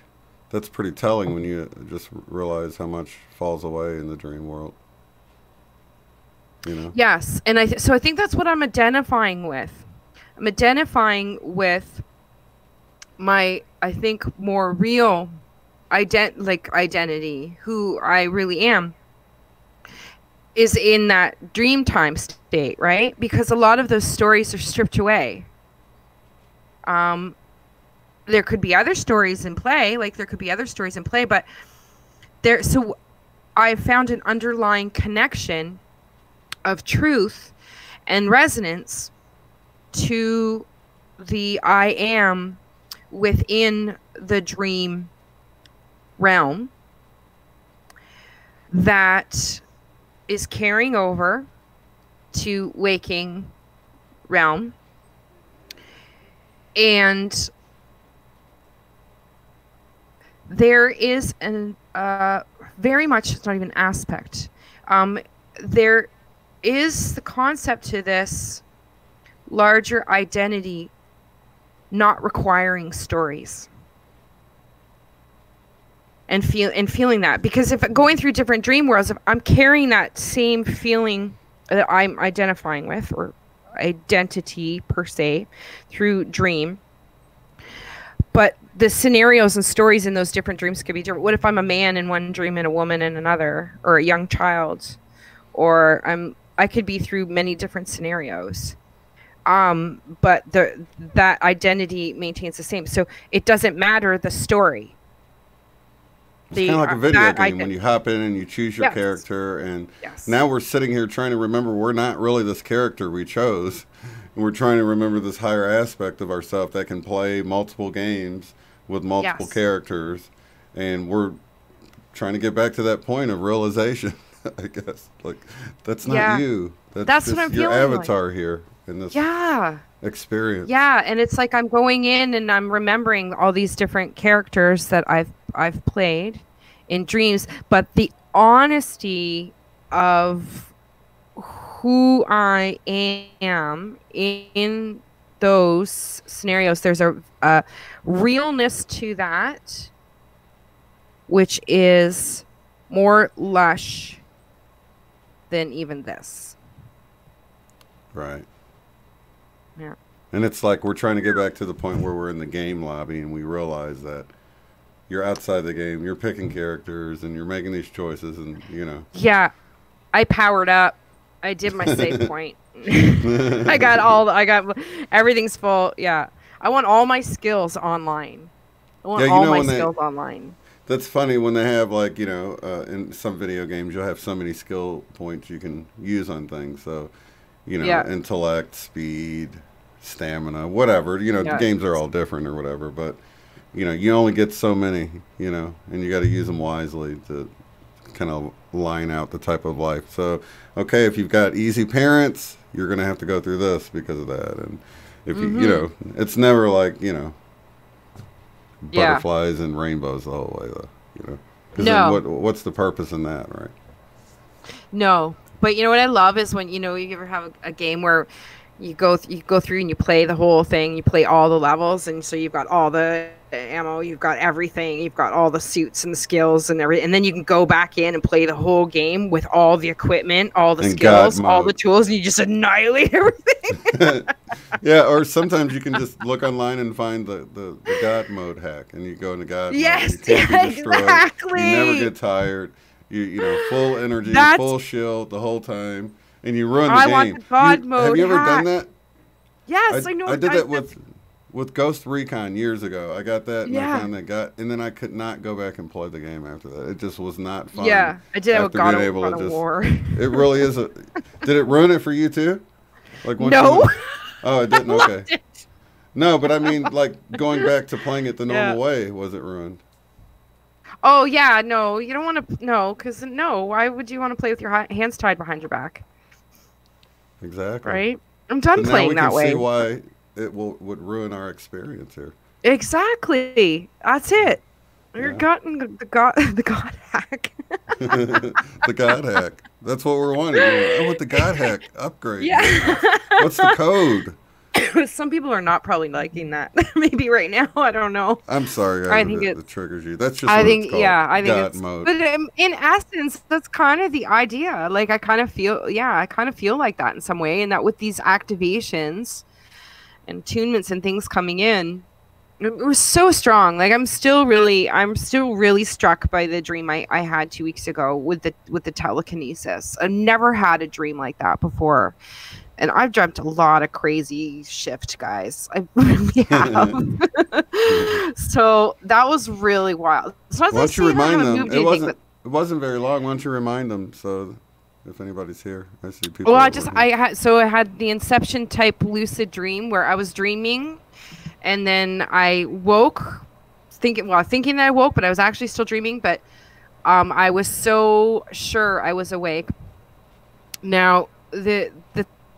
B: that's pretty telling when you just realize how much falls away in the dream world. You know?
C: Yes, and so I think that's what I'm identifying with. I'm identifying with my, I think, more real identity, who I really am, is in that dream time state, right? Because a lot of those stories are stripped away. There could be other stories in play, but so I found an underlying connection of truth and resonance to the I am within the dream realm that is carrying over to waking realm. And there is an very much, it's not even aspect. There is the concept to this larger identity not requiring stories. And feeling that, because if going through different dream worlds, if I'm carrying that same feeling that I'm identifying with, or identity per se, through dream, but the scenarios and stories in those different dreams could be different. What if I'm a man in one dream and a woman in another, or a young child, or I could be through many different scenarios. But that identity maintains the same, so it doesn't matter the story.
B: It's kind of like a video game when you hop in and you choose your character, and now we're sitting here trying to remember we're not really this character we chose, and we're trying to remember this higher aspect of ourselves that can play multiple games with multiple characters, and we're trying to get back to that point of realization. I guess, like, that's not you. That's just what I'm your avatar here in this experience.
C: Yeah, and it's like I'm going in and I'm remembering all these different characters that I've played in dreams, but the honesty of who I am in those scenarios, there's a realness to that, which is more lush than even this.
B: Right.
C: Yeah.
B: And it's like we're trying to get back to the point where we're in the game lobby and we realize that you're outside the game, you're picking characters and you're making these choices, and
C: Yeah. I powered up. I did my save point. I got everything's full. Yeah. I want all my skills online. I want all my skills online.
B: That's funny when they have, like, in some video games, you'll have so many skill points you can use on things. So, intellect, speed, stamina, whatever. The games are all different or whatever. But, you only get so many, and you got to use them wisely to kind of line out the type of life. So, okay, if you've got easy parents, you're going to have to go through this because of that. And if you, it's never like, butterflies and rainbows the whole way, though.
C: No.
B: What's the purpose in that, right?
C: No, but what I love is when you ever have a game where you go through and you play the whole thing, you play all the levels, and so you've got all the ammo, you've got everything, you've got all the suits and the skills and everything, and then you can go back in and play the whole game with all the equipment, all the skills, all the tools, and you just annihilate everything.
B: Yeah, or sometimes you can just look online and find the God mode hack, and you go into God mode. You can't be destroyed.
C: Exactly.
B: You never get tired. You full energy, full shield the whole time, and you run the game.
C: I want the God mode.
B: Have you ever done that?
C: Yes, I know.
B: I did that with Ghost Recon years ago. I got that, and I found that and then I could not go back and play the game after that. It just was not fun.
C: Yeah, I did it with God of War.
B: It really is Did it ruin it for you too? Like
C: no.
B: Oh, it didn't. Okay. No, but I mean, like, going back to playing it the normal way, was it ruined?
C: Oh yeah, no, you don't want to. No, because why would you want to play with your hands tied behind your back?
B: Exactly.
C: Right. I'm done playing that way.
B: See why it would ruin our experience here.
C: Exactly. That's it. You're gotten the God hack.
B: The God hack. That's what we're wanting. I want the God hack upgrade.
C: Yeah.
B: What's the code?
C: Some people are not probably liking that. Maybe right now. I don't know.
B: I'm sorry. I think it triggers you. That's just.
C: I think.
B: It's called.
C: I think
B: God
C: it's.
B: mode.
C: But in essence, that's kind of the idea. Like I kind of feel. Yeah, I kind of feel like that in some way, and that with these activations, and attunements and things coming in, it was so strong. Like I'm still really struck by the dream I had 2 weeks ago with the telekinesis. I've never had a dream like that before. And I've dreamt a lot of crazy shift, guys. I really have. So that was really wild. So
B: why don't you remind them? It wasn't very long. Why don't you remind them so if anybody's here? I see people.
C: Well,
B: that weren't here.
C: I had the Inception type lucid dream where I was dreaming, and then I woke, thinking that I woke, but I was actually still dreaming. But I was so sure I was awake. Now the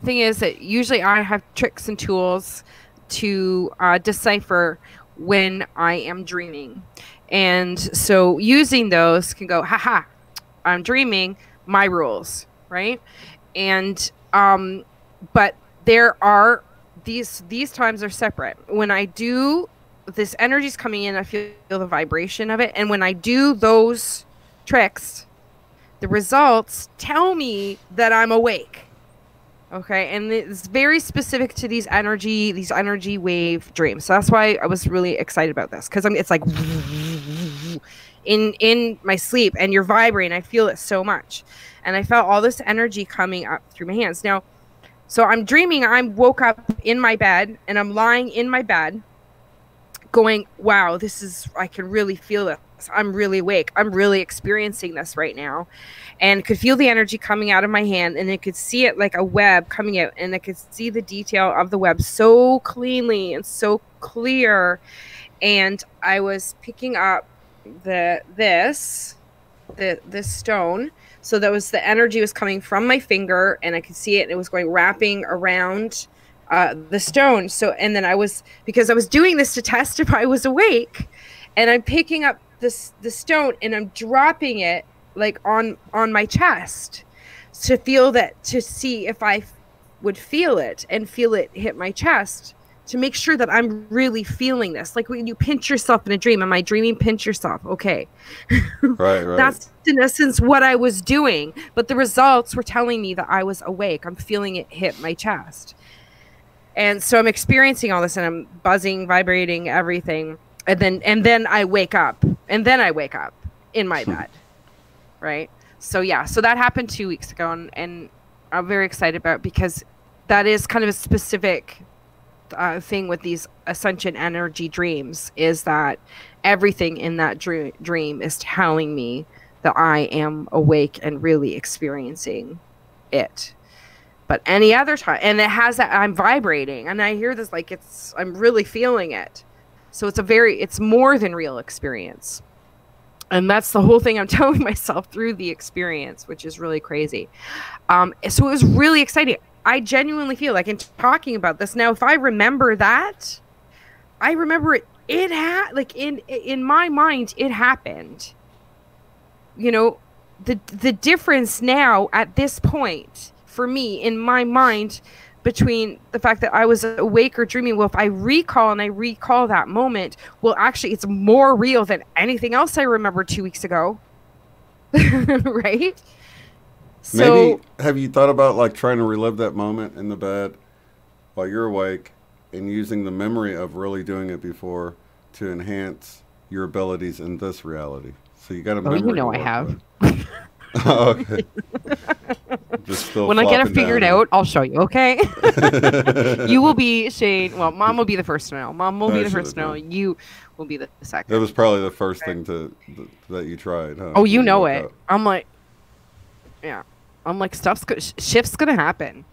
C: thing is that usually I have tricks and tools to decipher when I am dreaming, and so using those can go, haha, I'm dreaming, my rules, right? And but there are these times are separate. When I do, this energy's coming in, I feel the vibration of it, and when I do those tricks, the results tell me that I'm awake. Okay, and it's very specific to these energy wave dreams. So that's why I was really excited about this, because it's like in my sleep, and you're vibrating. I feel it so much, and I felt all this energy coming up through my hands. Now, so I'm dreaming. I woke up in my bed, and I'm lying in my bed, going, "Wow, I can really feel this. I'm really awake. I'm really experiencing this right now." And could feel the energy coming out of my hand, and I could see it like a web coming out, and I could see the detail of the web so cleanly and so clear. And I was picking up this stone. So that was, the energy was coming from my finger, and I could see it, and it was going wrapping around the stone. So, and then because I was doing this to test if I was awake, and I'm picking up the stone, and I'm dropping it like on my chest to see if I would feel it, and feel it hit my chest, to make sure that I'm really feeling this. Like when you pinch yourself in a dream, am I dreaming? Pinch yourself. Okay.
B: Right.
C: That's in essence what I was doing, but the results were telling me that I was awake. I'm feeling it hit my chest. And so I'm experiencing all this, and I'm buzzing, vibrating, everything. And then I wake up, in my bed. Right. So yeah, so that happened 2 weeks ago, and I'm very excited about it, because that is kind of a specific thing with these ascension energy dreams, is that everything in that dream is telling me that I am awake and really experiencing it. But any other time, and it has that, I'm vibrating, and I hear this, like I'm really feeling it. So it's more than real experience. And that's the whole thing I'm telling myself through the experience, which is really crazy. So it was really exciting. I genuinely feel like, in talking about this now, if I remember that, I remember it. It had, like, in my mind, it happened. You know, the difference now at this point for me in my mind between the fact that I was awake or dreaming, well, if I recall that moment, well, actually, it's more real than anything else I remember 2 weeks ago. Right? So,
B: maybe, have you thought about, like, trying to relive that moment in the bed while you're awake, and using the memory of really doing it before to enhance your abilities in this reality? So you got a memory.
C: Oh, you know I have.
B: Oh, okay. Just still
C: when I get it
B: flopping
C: figured
B: down.
C: out, I'll show you, okay? You will be Shane. Well, Mom will be the first to know. Mom will be the first to know. You will be the second.
B: It was probably the first thing that you tried, huh?
C: Oh, you know it.
B: Out.
C: I'm like, yeah. I'm like, shift's gonna happen.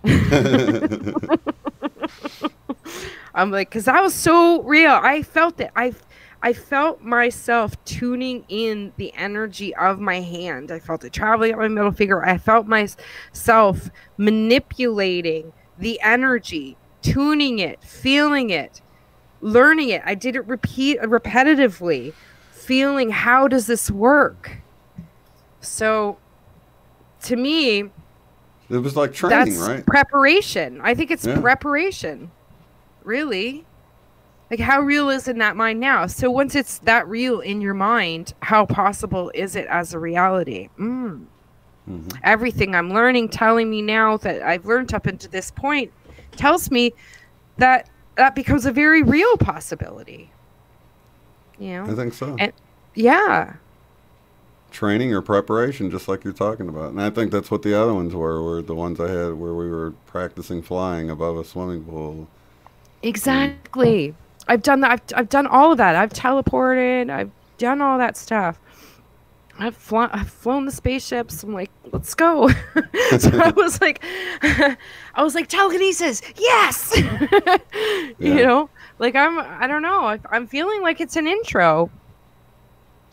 C: I'm like, because that was so real. I felt it. I felt myself tuning in the energy of my hand. I felt it traveling up my middle finger. I felt myself manipulating the energy, tuning it, feeling it, learning it. I did it repetitively, feeling, how does this work? So, to me,
B: it was like training,
C: that's
B: right?
C: Preparation. I think it's preparation. Really? Like, how real is it in that mind now? So once it's that real in your mind, how possible is it as a reality? Mm-hmm. Everything I'm learning, telling me now that I've learned up until this point, tells me that that becomes a very real possibility. You know?
B: I think so.
C: And, yeah.
B: Training or preparation, just like you're talking about. And I think that's what the other ones were the ones I had where we were practicing flying above a swimming pool. Exactly. I've done that. I've done all of that. I've teleported. I've done all that stuff.
C: I've flown the spaceships. I'm like, let's go. So I was like, telekinesis, yes. You know, like I don't know. I'm feeling like it's an intro.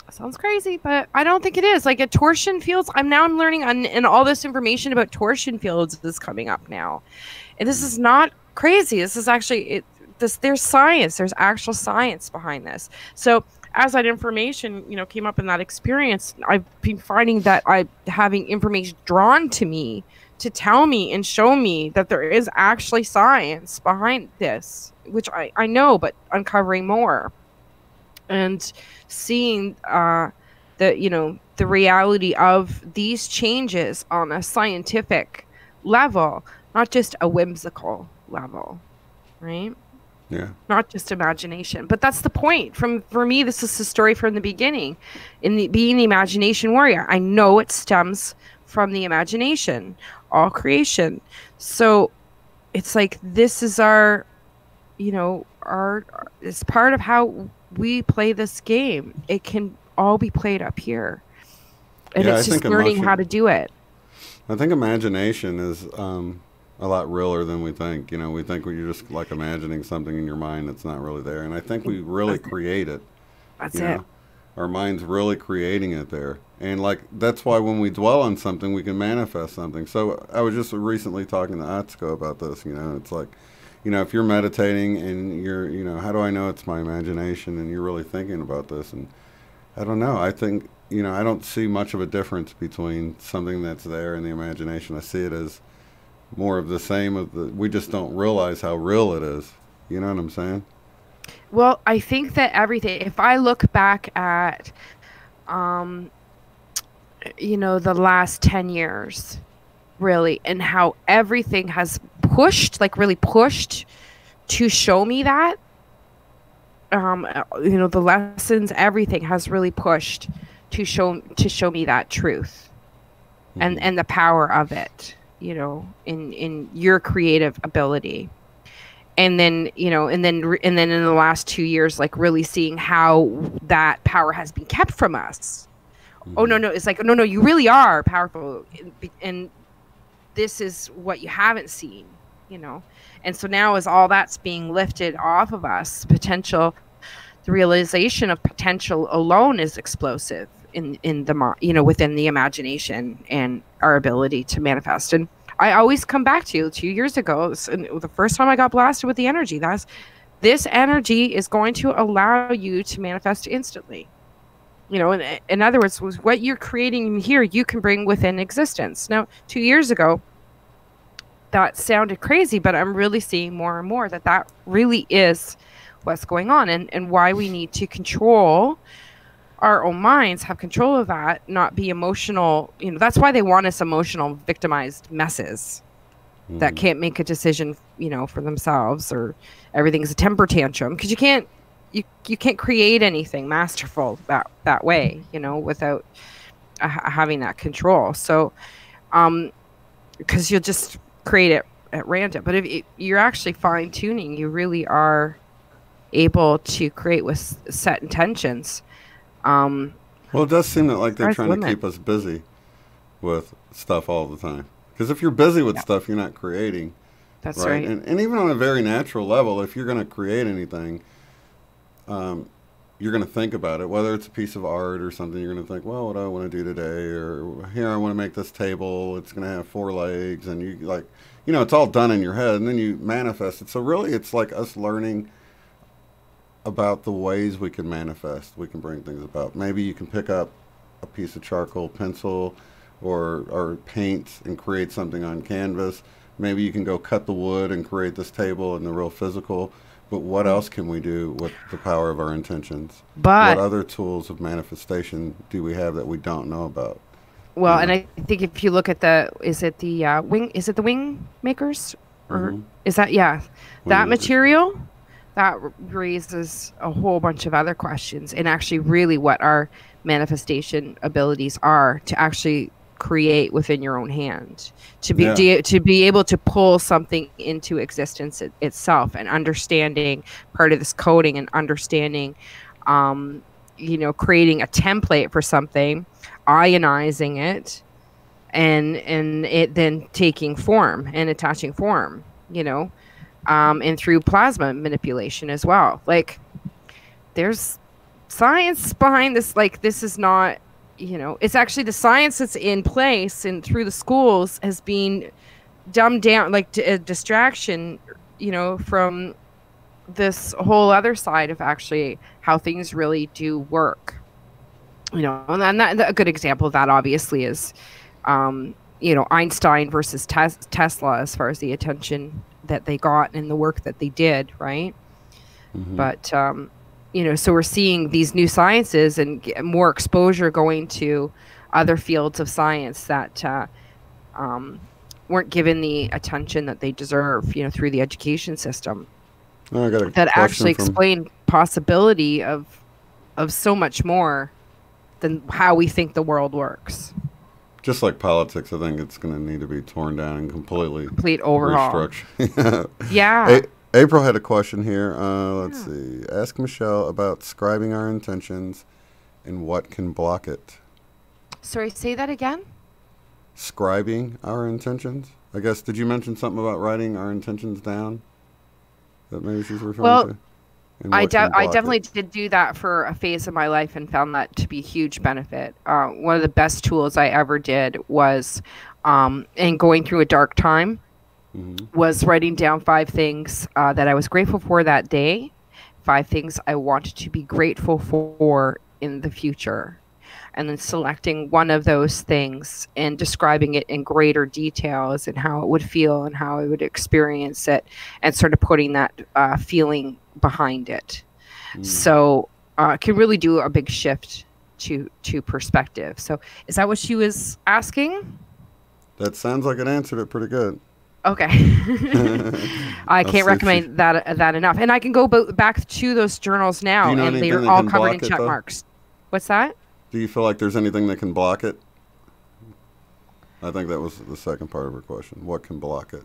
C: Sounds crazy, but I don't think it is. Like a torsion fields. I'm learning and all this information about torsion fields is coming up now, and this is not crazy. This is actually there's science. There's actual science behind this. So as that information, you know, came up in that experience, I've been finding that I'm having information drawn to me to tell me and show me that there is actually science behind this, which I know, but uncovering more and seeing the reality of these changes on a scientific level, not just a whimsical level, right?
B: Yeah.
C: Not just imagination. But that's the point. For me, this is the story from the beginning. Being the imagination warrior, I know it stems from the imagination, all creation. So it's like this is our it's part of how we play this game. It can all be played up here. And it's just learning how to do it.
B: I think imagination is a lot realer than we think. You know, we think you're just like imagining something in your mind that's not really there. And I think we really create it.
C: That's it.
B: Our mind's really creating it there. And like, that's why when we dwell on something, we can manifest something. So I was just recently talking to Atsuko about this, you know, it's like, you know, if you're meditating and you're, you know, how do I know it's my imagination and you're really thinking about this? And I don't know. I think, you know, I don't see much of a difference between something that's there and the imagination. I see it as more of the same we just don't realize how real it is. You know what I'm saying?
C: Well, I think that everything, if I look back at, you know, the last 10 years, really, and how everything has really pushed to show me that, you know, the lessons, everything has really pushed to show me that truth. Mm-hmm. and the power of it, you know, in your creative ability. And then, you know, and then in the last 2 years, like really seeing how that power has been kept from us. Mm-hmm. Oh, no, it's like, no, you really are powerful. And this is what you haven't seen, you know? And so now as all that's being lifted off of us, the realization of potential alone is explosive in the, you know, within the imagination and our ability to manifest. And I always come back to 2 years ago, the first time I got blasted with the energy, this energy is going to allow you to manifest instantly. You know, in other words, what you're creating here, you can bring within existence. Now, 2 years ago, that sounded crazy, but I'm really seeing more and more that really is what's going on, and why we need to control our own minds, have control of that, not be emotional. You know, that's why they want us emotional, victimized messes that can't make a decision, you know, for themselves, or everything's a temper tantrum, because you can't create anything masterful that way, you know, without having that control. So, because you'll just create it at random. But if you're actually fine tuning, you really are able to create with set intentions.
B: Well, it does seem that like they're trying to keep us busy with stuff all the time. Because if you're busy with stuff, you're not creating.
C: That's right.
B: And even on a very natural level, if you're going to create anything, you're going to think about it. Whether it's a piece of art or something, you're going to think, well, what do I want to do today? Or here, I want to make this table. It's going to have 4 legs. And you like, you know, it's all done in your head. And then you manifest it. So really, it's like us learning about the ways we can manifest, we can bring things about. Maybe you can pick up a piece of charcoal pencil or paint and create something on canvas. Maybe you can go cut the wood and create this table in the real physical. But what else can we do with the power of our intentions? What other tools of manifestation do we have that we don't know about?
C: Well, and I think if you look at is it the wing makers? Or is that, that material? That raises a whole bunch of other questions, and actually really what our manifestation abilities are, to actually create within your own hand, to be able to pull something into existence itself, and understanding part of this coding, and understanding creating a template for something, ionizing it, and it then taking form and attaching form, and through plasma manipulation as well. Like, there's science behind this. Like, this is not, it's actually the science that's in place and through the schools has been dumbed down, like a distraction, from this whole other side of actually how things really do work. And a good example of that obviously is, Einstein versus Tesla, as far as the attention that they got and the work that they did, right? Mm-hmm. But, so we're seeing these new sciences and more exposure going to other fields of science that weren't given the attention that they deserve, through the education system. That actually explain possibility of so much more than how we think the world works.
B: Just like politics, I think it's going to need to be torn down and complete
C: overhaul.
B: Restructure.
C: Yeah.
B: April had a question here. Let's see. Ask Michelle about scribing our intentions and what can block it.
C: Sorry, say that again?
B: Scribing our intentions? I guess, did you mention something about writing our intentions down that maybe she's referring to? I
C: definitely did do that for a phase of my life and found that to be a huge benefit. One of the best tools I ever did was, in going through a dark time, was writing down 5 things that I was grateful for that day, 5 things I wanted to be grateful for in the future, and then selecting one of those things and describing it in greater details and how it would feel and how I would experience it, and sort of putting that feeling behind it. So it can really do a big shift to perspective. So is that what she was asking?
B: That sounds like it answered it pretty good.
C: Okay. I can't recommend that enough. And I can go back to those journals now, and they're all covered in check marks. What's that?
B: Do you feel like there's anything that can block it? I think that was the second part of her question. What can block it?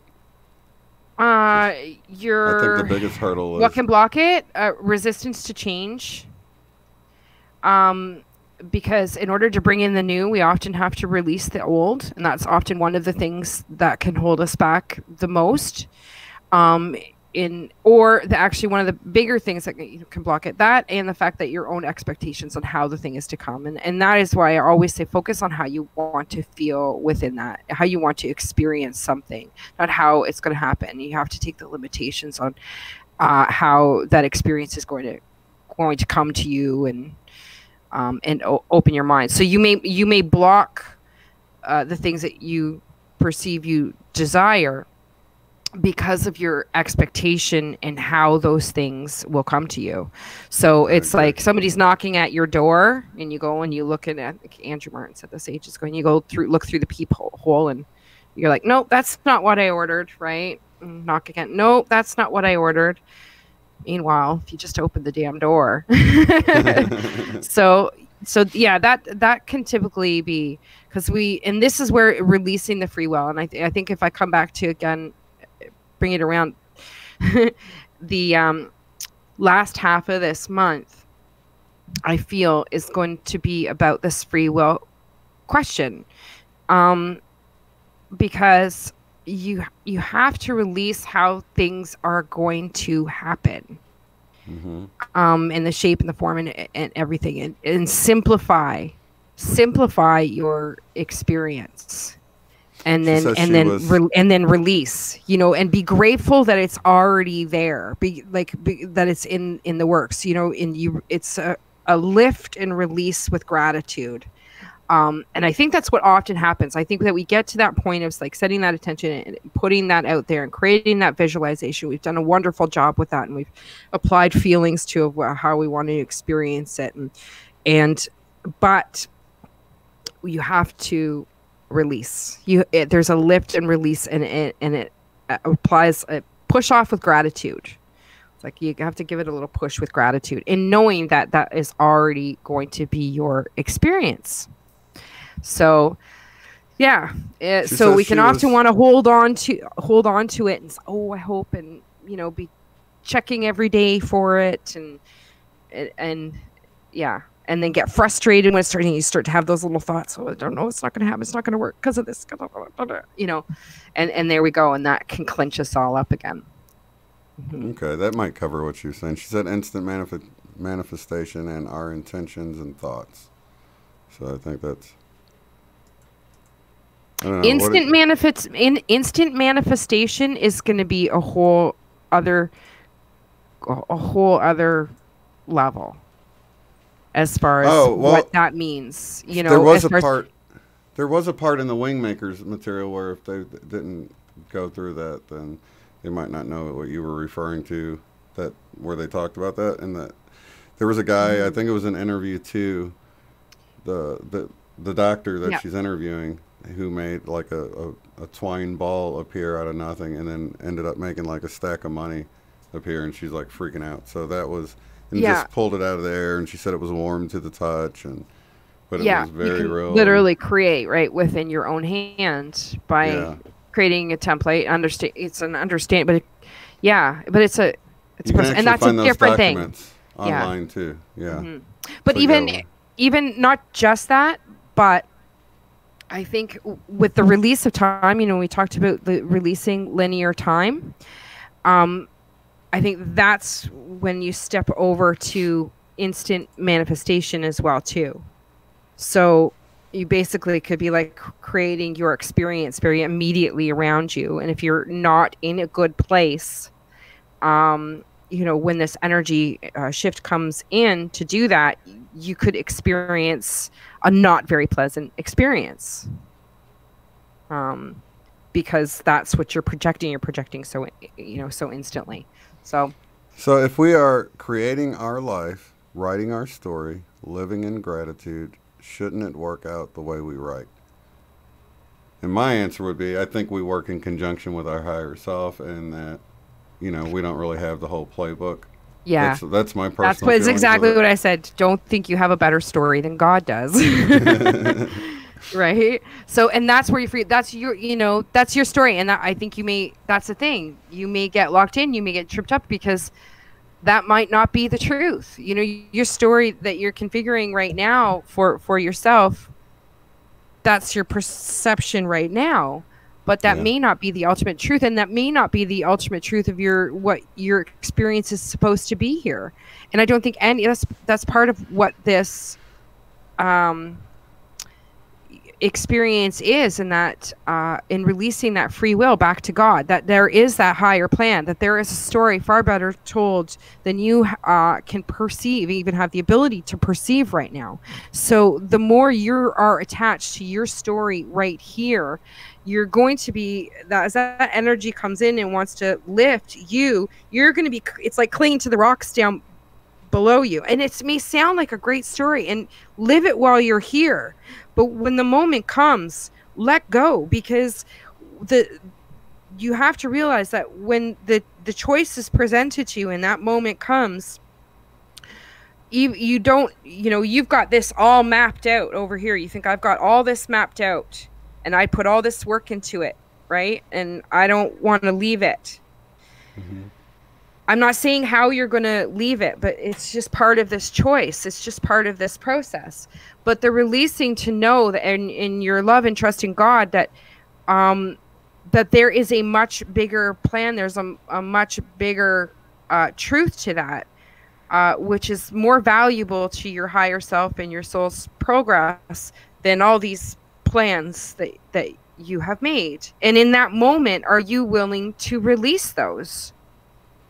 B: I think the biggest hurdle is...
C: What can block it? Resistance to change. Because in order to bring in the new, we often have to release the old. And that's often one of the things that can hold us back the most. Actually one of the bigger things that can block it, that and the fact that your own expectations on how the thing is to come. And that is why I always say focus on how you want to feel within that, how you want to experience something, not how it's going to happen. You have to take the limitations on how that experience is going to come to you, and open your mind. So you may block the things that you perceive you desire because of your expectation and how those things will come to you. So it's like somebody's knocking at your door, and you go and you look at, like Andrew Martin said this ages ago, and you look through the peephole, and you're like, nope, that's not what I ordered, right? And knock again, nope, that's not what I ordered. Meanwhile, if you just open the damn door. So yeah, that can typically be because and this is where releasing the free will. And I think if I come back to, again, bring it around, the last half of this month, I feel is going to be about this free will question, because you have to release how things are going to happen, in the shape and the form and everything, and simplify your experience. And then release, and be grateful that it's already there. That it's in the works, it's a lift and release with gratitude. And I think that's what often happens. I think that we get to that point of like setting that attention and putting that out there and creating that visualization. We've done a wonderful job with that, and we've applied feelings to how we want to experience it. But you have to release. There's a lift and release, and it applies a push off with gratitude. It's like you have to give it a little push with gratitude, and knowing that that is already going to be your experience. So yeah, so we can often want to hold on to it, and say, I hope, and be checking every day for it, and yeah, and then get frustrated when you start to have those little thoughts. Oh, I don't know. It's not going to happen. It's not going to work because of this, you know, and there we go. And that can clinch us all up again. Mm-hmm.
B: Okay. That might cover what you're saying. She said instant manifestation and our intentions and thoughts. So I think that's, I don't know.
C: Instant manifestation is going to be a whole other level as far as what that means. You know,
B: there was a part in the Wingmakers material where if they didn't go through that, then they might not know what you were referring to, that where they talked about that. And that there was a guy, I think it was an interview too, the doctor that she's interviewing, who made like a twine ball appear out of nothing and then ended up making like a stack of money appear, and she's like freaking out. So that was, and just pulled it out of the air, and she said it was warm to the touch, but it was very real.
C: Literally create right within your own hand by creating a template. It's an understand, but it's a and that's a different thing.
B: Online too. Yeah.
C: Mm-hmm. But even not just that, but I think with the release of time, you know, we talked about the releasing linear time. I think that's when you step over to instant manifestation as well too. So you basically could be like creating your experience very immediately around you. And if you're not in a good place, you know, when this energy shift comes in to do that, you could experience a not very pleasant experience. Because that's what you're projecting. You're projecting so instantly. So
B: if we are creating our life, writing our story, living in gratitude, shouldn't it work out the way we write? And my answer would be, I think we work in conjunction with our higher self, and that, you know, we don't really have the whole playbook.
C: Yeah.
B: That's my personal
C: That's exactly what I said. Don't think you have a better story than God does. Right. So, and that's where you're free. That's your story. And I think that's the thing. You may get locked in, you may get tripped up because that might not be the truth. You know, your story that you're configuring right now for yourself, that's your perception right now. But that may not be the ultimate truth, and that may not be the ultimate truth of what your experience is supposed to be here. And I don't think that's part of what this experience is, and that in releasing that free will back to God, that there is that higher plan, that there is a story far better told than you can perceive, even have the ability to perceive right now. So the more you are attached to your story right here, you're going to be, as that energy comes in and wants to lift you're going to be, it's like clinging to the rocks down below you. And it may sound like a great story, and live it while you're here. But when the moment comes, let go, because you have to realize that when the choice is presented to you and that moment comes, you don't, you've got this all mapped out over here. You think I've got all this mapped out and I put all this work into it, right? And I don't want to leave it. Mm-hmm. I'm not saying how you're going to leave it, but it's just part of this choice. It's just part of this process. But the releasing to know that in your love and trust in God that that there is a much bigger plan. There's a much bigger truth to that, which is more valuable to your higher self and your soul's progress than all these plans that you have made. And in that moment, are you willing to release those?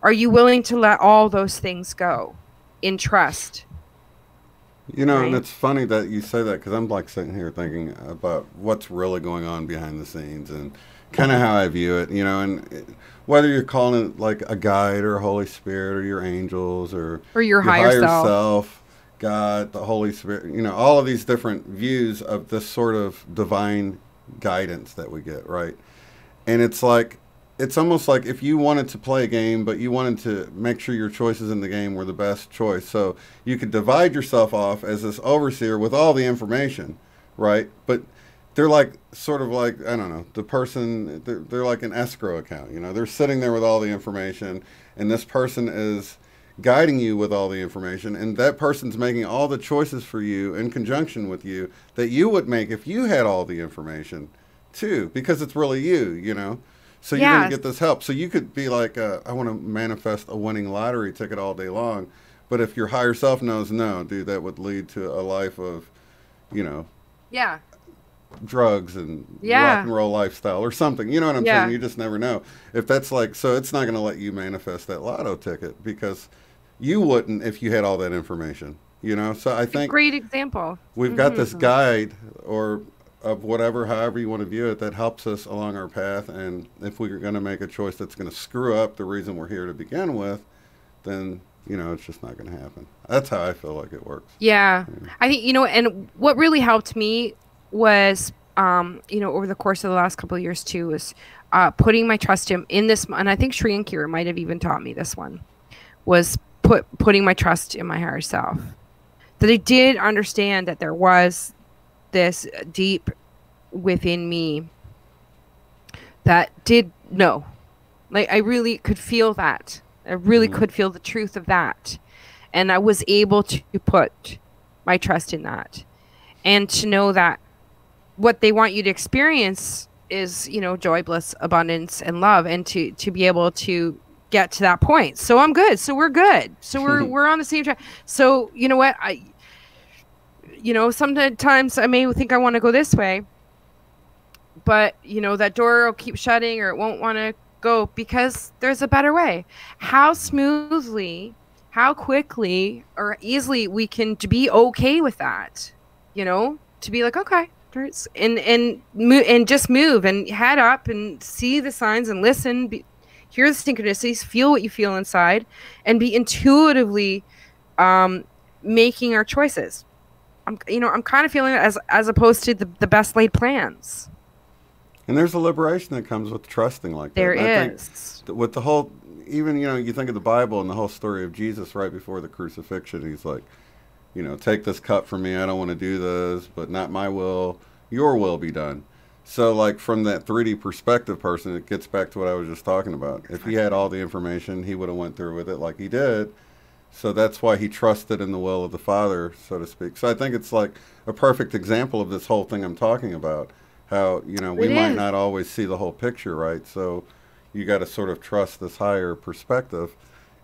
C: Are you willing to let all those things go in trust?
B: Right? And it's funny that you say that, because I'm like sitting here thinking about what's really going on behind the scenes and kind of how I view it, and whether you're calling it like a guide or a Holy Spirit or your angels or
C: your higher
B: self, God, the Holy Spirit, all of these different views of this sort of divine guidance that we get, right? And it's almost like if you wanted to play a game, but you wanted to make sure your choices in the game were the best choice. So you could divide yourself off as this overseer with all the information, right? But they're like, sort of like, I don't know, the person, they're like an escrow account, they're sitting there with all the information, and this person is guiding you with all the information, and that person's making all the choices for you in conjunction with you that you would make if you had all the information too, because it's really you, you know. So you're going to get this help. So you could be like, I want to manifest a winning lottery ticket all day long, but if your higher self knows, no, dude, that would lead to a life of, you know, drugs and rock and roll lifestyle or something. You know what I'm saying? You just never know. If that's like, so it's not going to let you manifest that lotto ticket because you wouldn't if you had all that information, you know? So I think
C: great example.
B: We've got this guide or of whatever, however you want to view it, that helps us along our path. And if we're going to make a choice that's going to screw up the reason we're here to begin with, then, you know, it's just not going to happen. That's how I feel like it works.
C: Yeah. I think, you know, and what really helped me was, you know, over the course of the last couple of years too, was putting my trust in this. And I think Shri and Kira might have even taught me this one, was putting my trust in my higher self. That I did understand that there was this deep within me that did know. Like, I really could feel that. I really could feel the truth of that. And I was able to put my trust in that. And to know that what they want you to experience is, you know, joy, bliss, abundance, and love. And to be able to get to that point. So I'm good. So we're good. So we're on the same track. So, you know what? You know, sometimes I may think I want to go this way, but, you know, that door will keep shutting or it won't want to go because there's a better way. How smoothly, how quickly or easily we can be okay with that, you know, to be like, okay, and just move and head up and see the signs and listen, hear the synchronicities, feel what you feel inside, and be intuitively making our choices. I'm kind of feeling it as opposed to the best laid plans.
B: And there's a liberation that comes with trusting like that.
C: There
B: and
C: is.
B: I think with the whole, even, you know, you think of the Bible and the whole story of Jesus right before the crucifixion. He's like, you know, take this cup from me. I don't want to do this, but not my will, your will be done. So like from that 3D perspective person, it gets back to what I was just talking about. If he had all the information, he would have went through with it like he did. So that's why he trusted in the will of the Father, so to speak. So I think it's like a perfect example of this whole thing I'm talking about. How, you know, we might not always see the whole picture, right? So you got to sort of trust this higher perspective,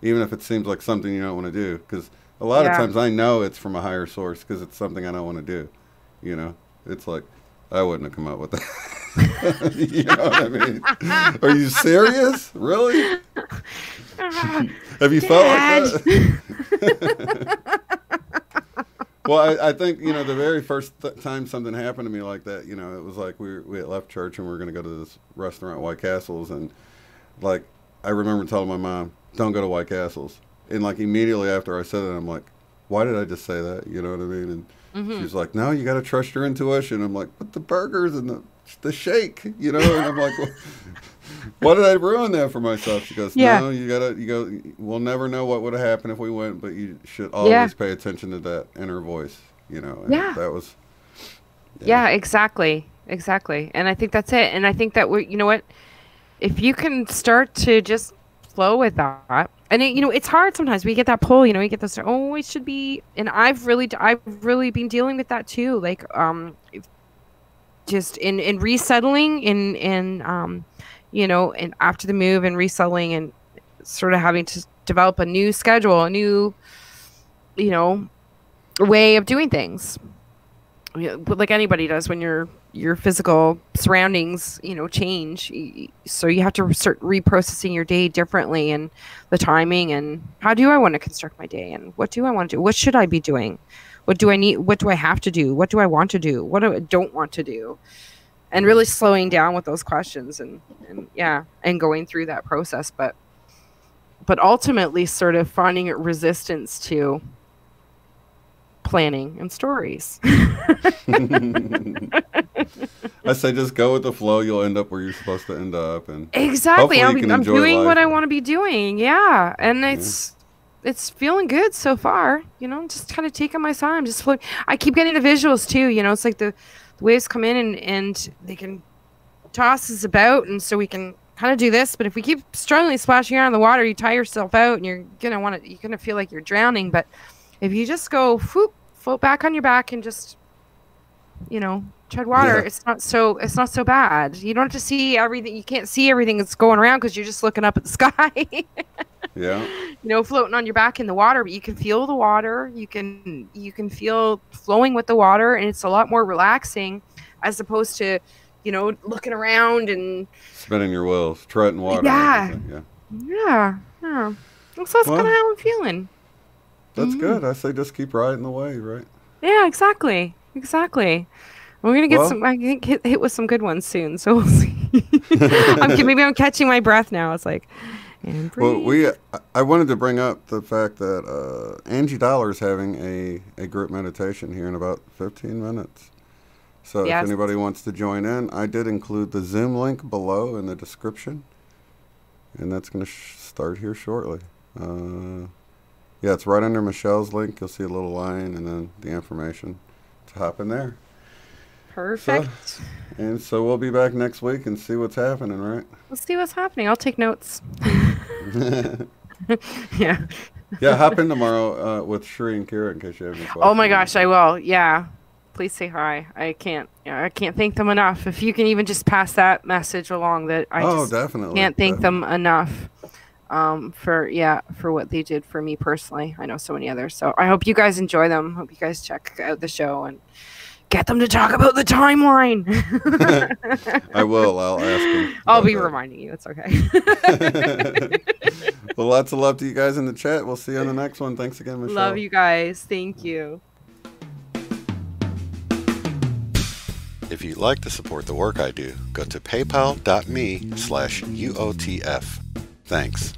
B: even if it seems like something you don't want to do. Because a lot of times I know it's from a higher source because it's something I don't want to do. You know, it's like, I wouldn't have come up with that. You know what I mean? Are you serious? Really? Have you felt like that? Well, I think, you know, the very first time something happened to me like that, you know, it was like we had left church and we were going to go to this restaurant, White Castles. And, like, I remember telling my mom, don't go to White Castles. And, like, immediately after I said it, I'm like, why did I just say that? You know what I mean? And she's like, no, you got to trust your intuition. I'm like, but the burgers and the shake, you know? And I'm like, well, why did I ruin that for myself? She goes, no, we'll never know what would have happened if we went, but you should always pay attention to that inner voice, you know? And that was. Yeah, exactly.
C: And I think that's it. And I think that you know what, if you can start to just flow with that, and you know, it's hard sometimes. We get that pull, you know, we get this, oh, it should be, and I've really been dealing with that too. Like, just in resettling in you know, and after the move and resettling and sort of having to develop a new schedule, a new, you know, way of doing things. But like anybody does when your physical surroundings, you know, change. So you have to start reprocessing your day differently and the timing and how do I want to construct my day and what do I want to do? What should I be doing? What do I need? What do I have to do? What do I want to do? What do I don't want to do? And really slowing down with those questions and going through that process. But ultimately sort of finding a resistance to planning and stories.
B: I say just go with the flow. You'll end up where you're supposed to end up. And
C: exactly. I'm doing what I want to be doing. Yeah. And it's feeling good so far, you know, just kind of taking my time, just floating. I keep getting the visuals too, you know, it's like the waves come in and they can toss us about, and so we can kind of do this, but if we keep struggling splashing around in the water, you tie yourself out and you're gonna feel like you're drowning. But if you just go float back on your back and just, tread water, it's not so bad. You don't have to see everything. You can't see everything that's going around because you're just looking up at the sky.
B: Yeah.
C: Floating on your back in the water, but you can feel the water. You can feel flowing with the water, and it's a lot more relaxing as opposed to, looking around and
B: spinning your wheels, treading water.
C: Yeah. So that's kind of how I'm feeling.
B: That's good. I say just keep riding the wave, right?
C: Yeah, exactly. We're gonna get I think hit with some good ones soon, so we'll see. Maybe I'm catching my breath now. It's like, and breathe.
B: Well, I wanted to bring up the fact that Angie Dollar is having a group meditation here in about 15 minutes. So if anybody wants to join in, I did include the Zoom link below in the description, and that's going to start here shortly. It's right under Michelle's link. You'll see a little line and then the information to hop in there.
C: Perfect.
B: So we'll be back next week and see what's happening, right?
C: We'll see what's happening. I'll take notes. Yeah.
B: Yeah, hop in tomorrow with Sheree and Kira in case you have any questions.
C: Oh my gosh, I will. Yeah. Please say hi. I can't thank them enough. If you can even just pass that message along, that I
B: definitely
C: can't thank them enough for what they did for me personally. I know so many others. So I hope you guys enjoy them. Hope you guys check out the show and get them to talk about the timeline.
B: I will. I'll ask them.
C: I'll be reminding you. It's okay.
B: Well, lots of love to you guys in the chat. We'll see you on the next one. Thanks again, Michelle.
C: Love you guys. Thank you.
B: If you'd like to support the work I do, go to paypal.me/UOTF. Thanks.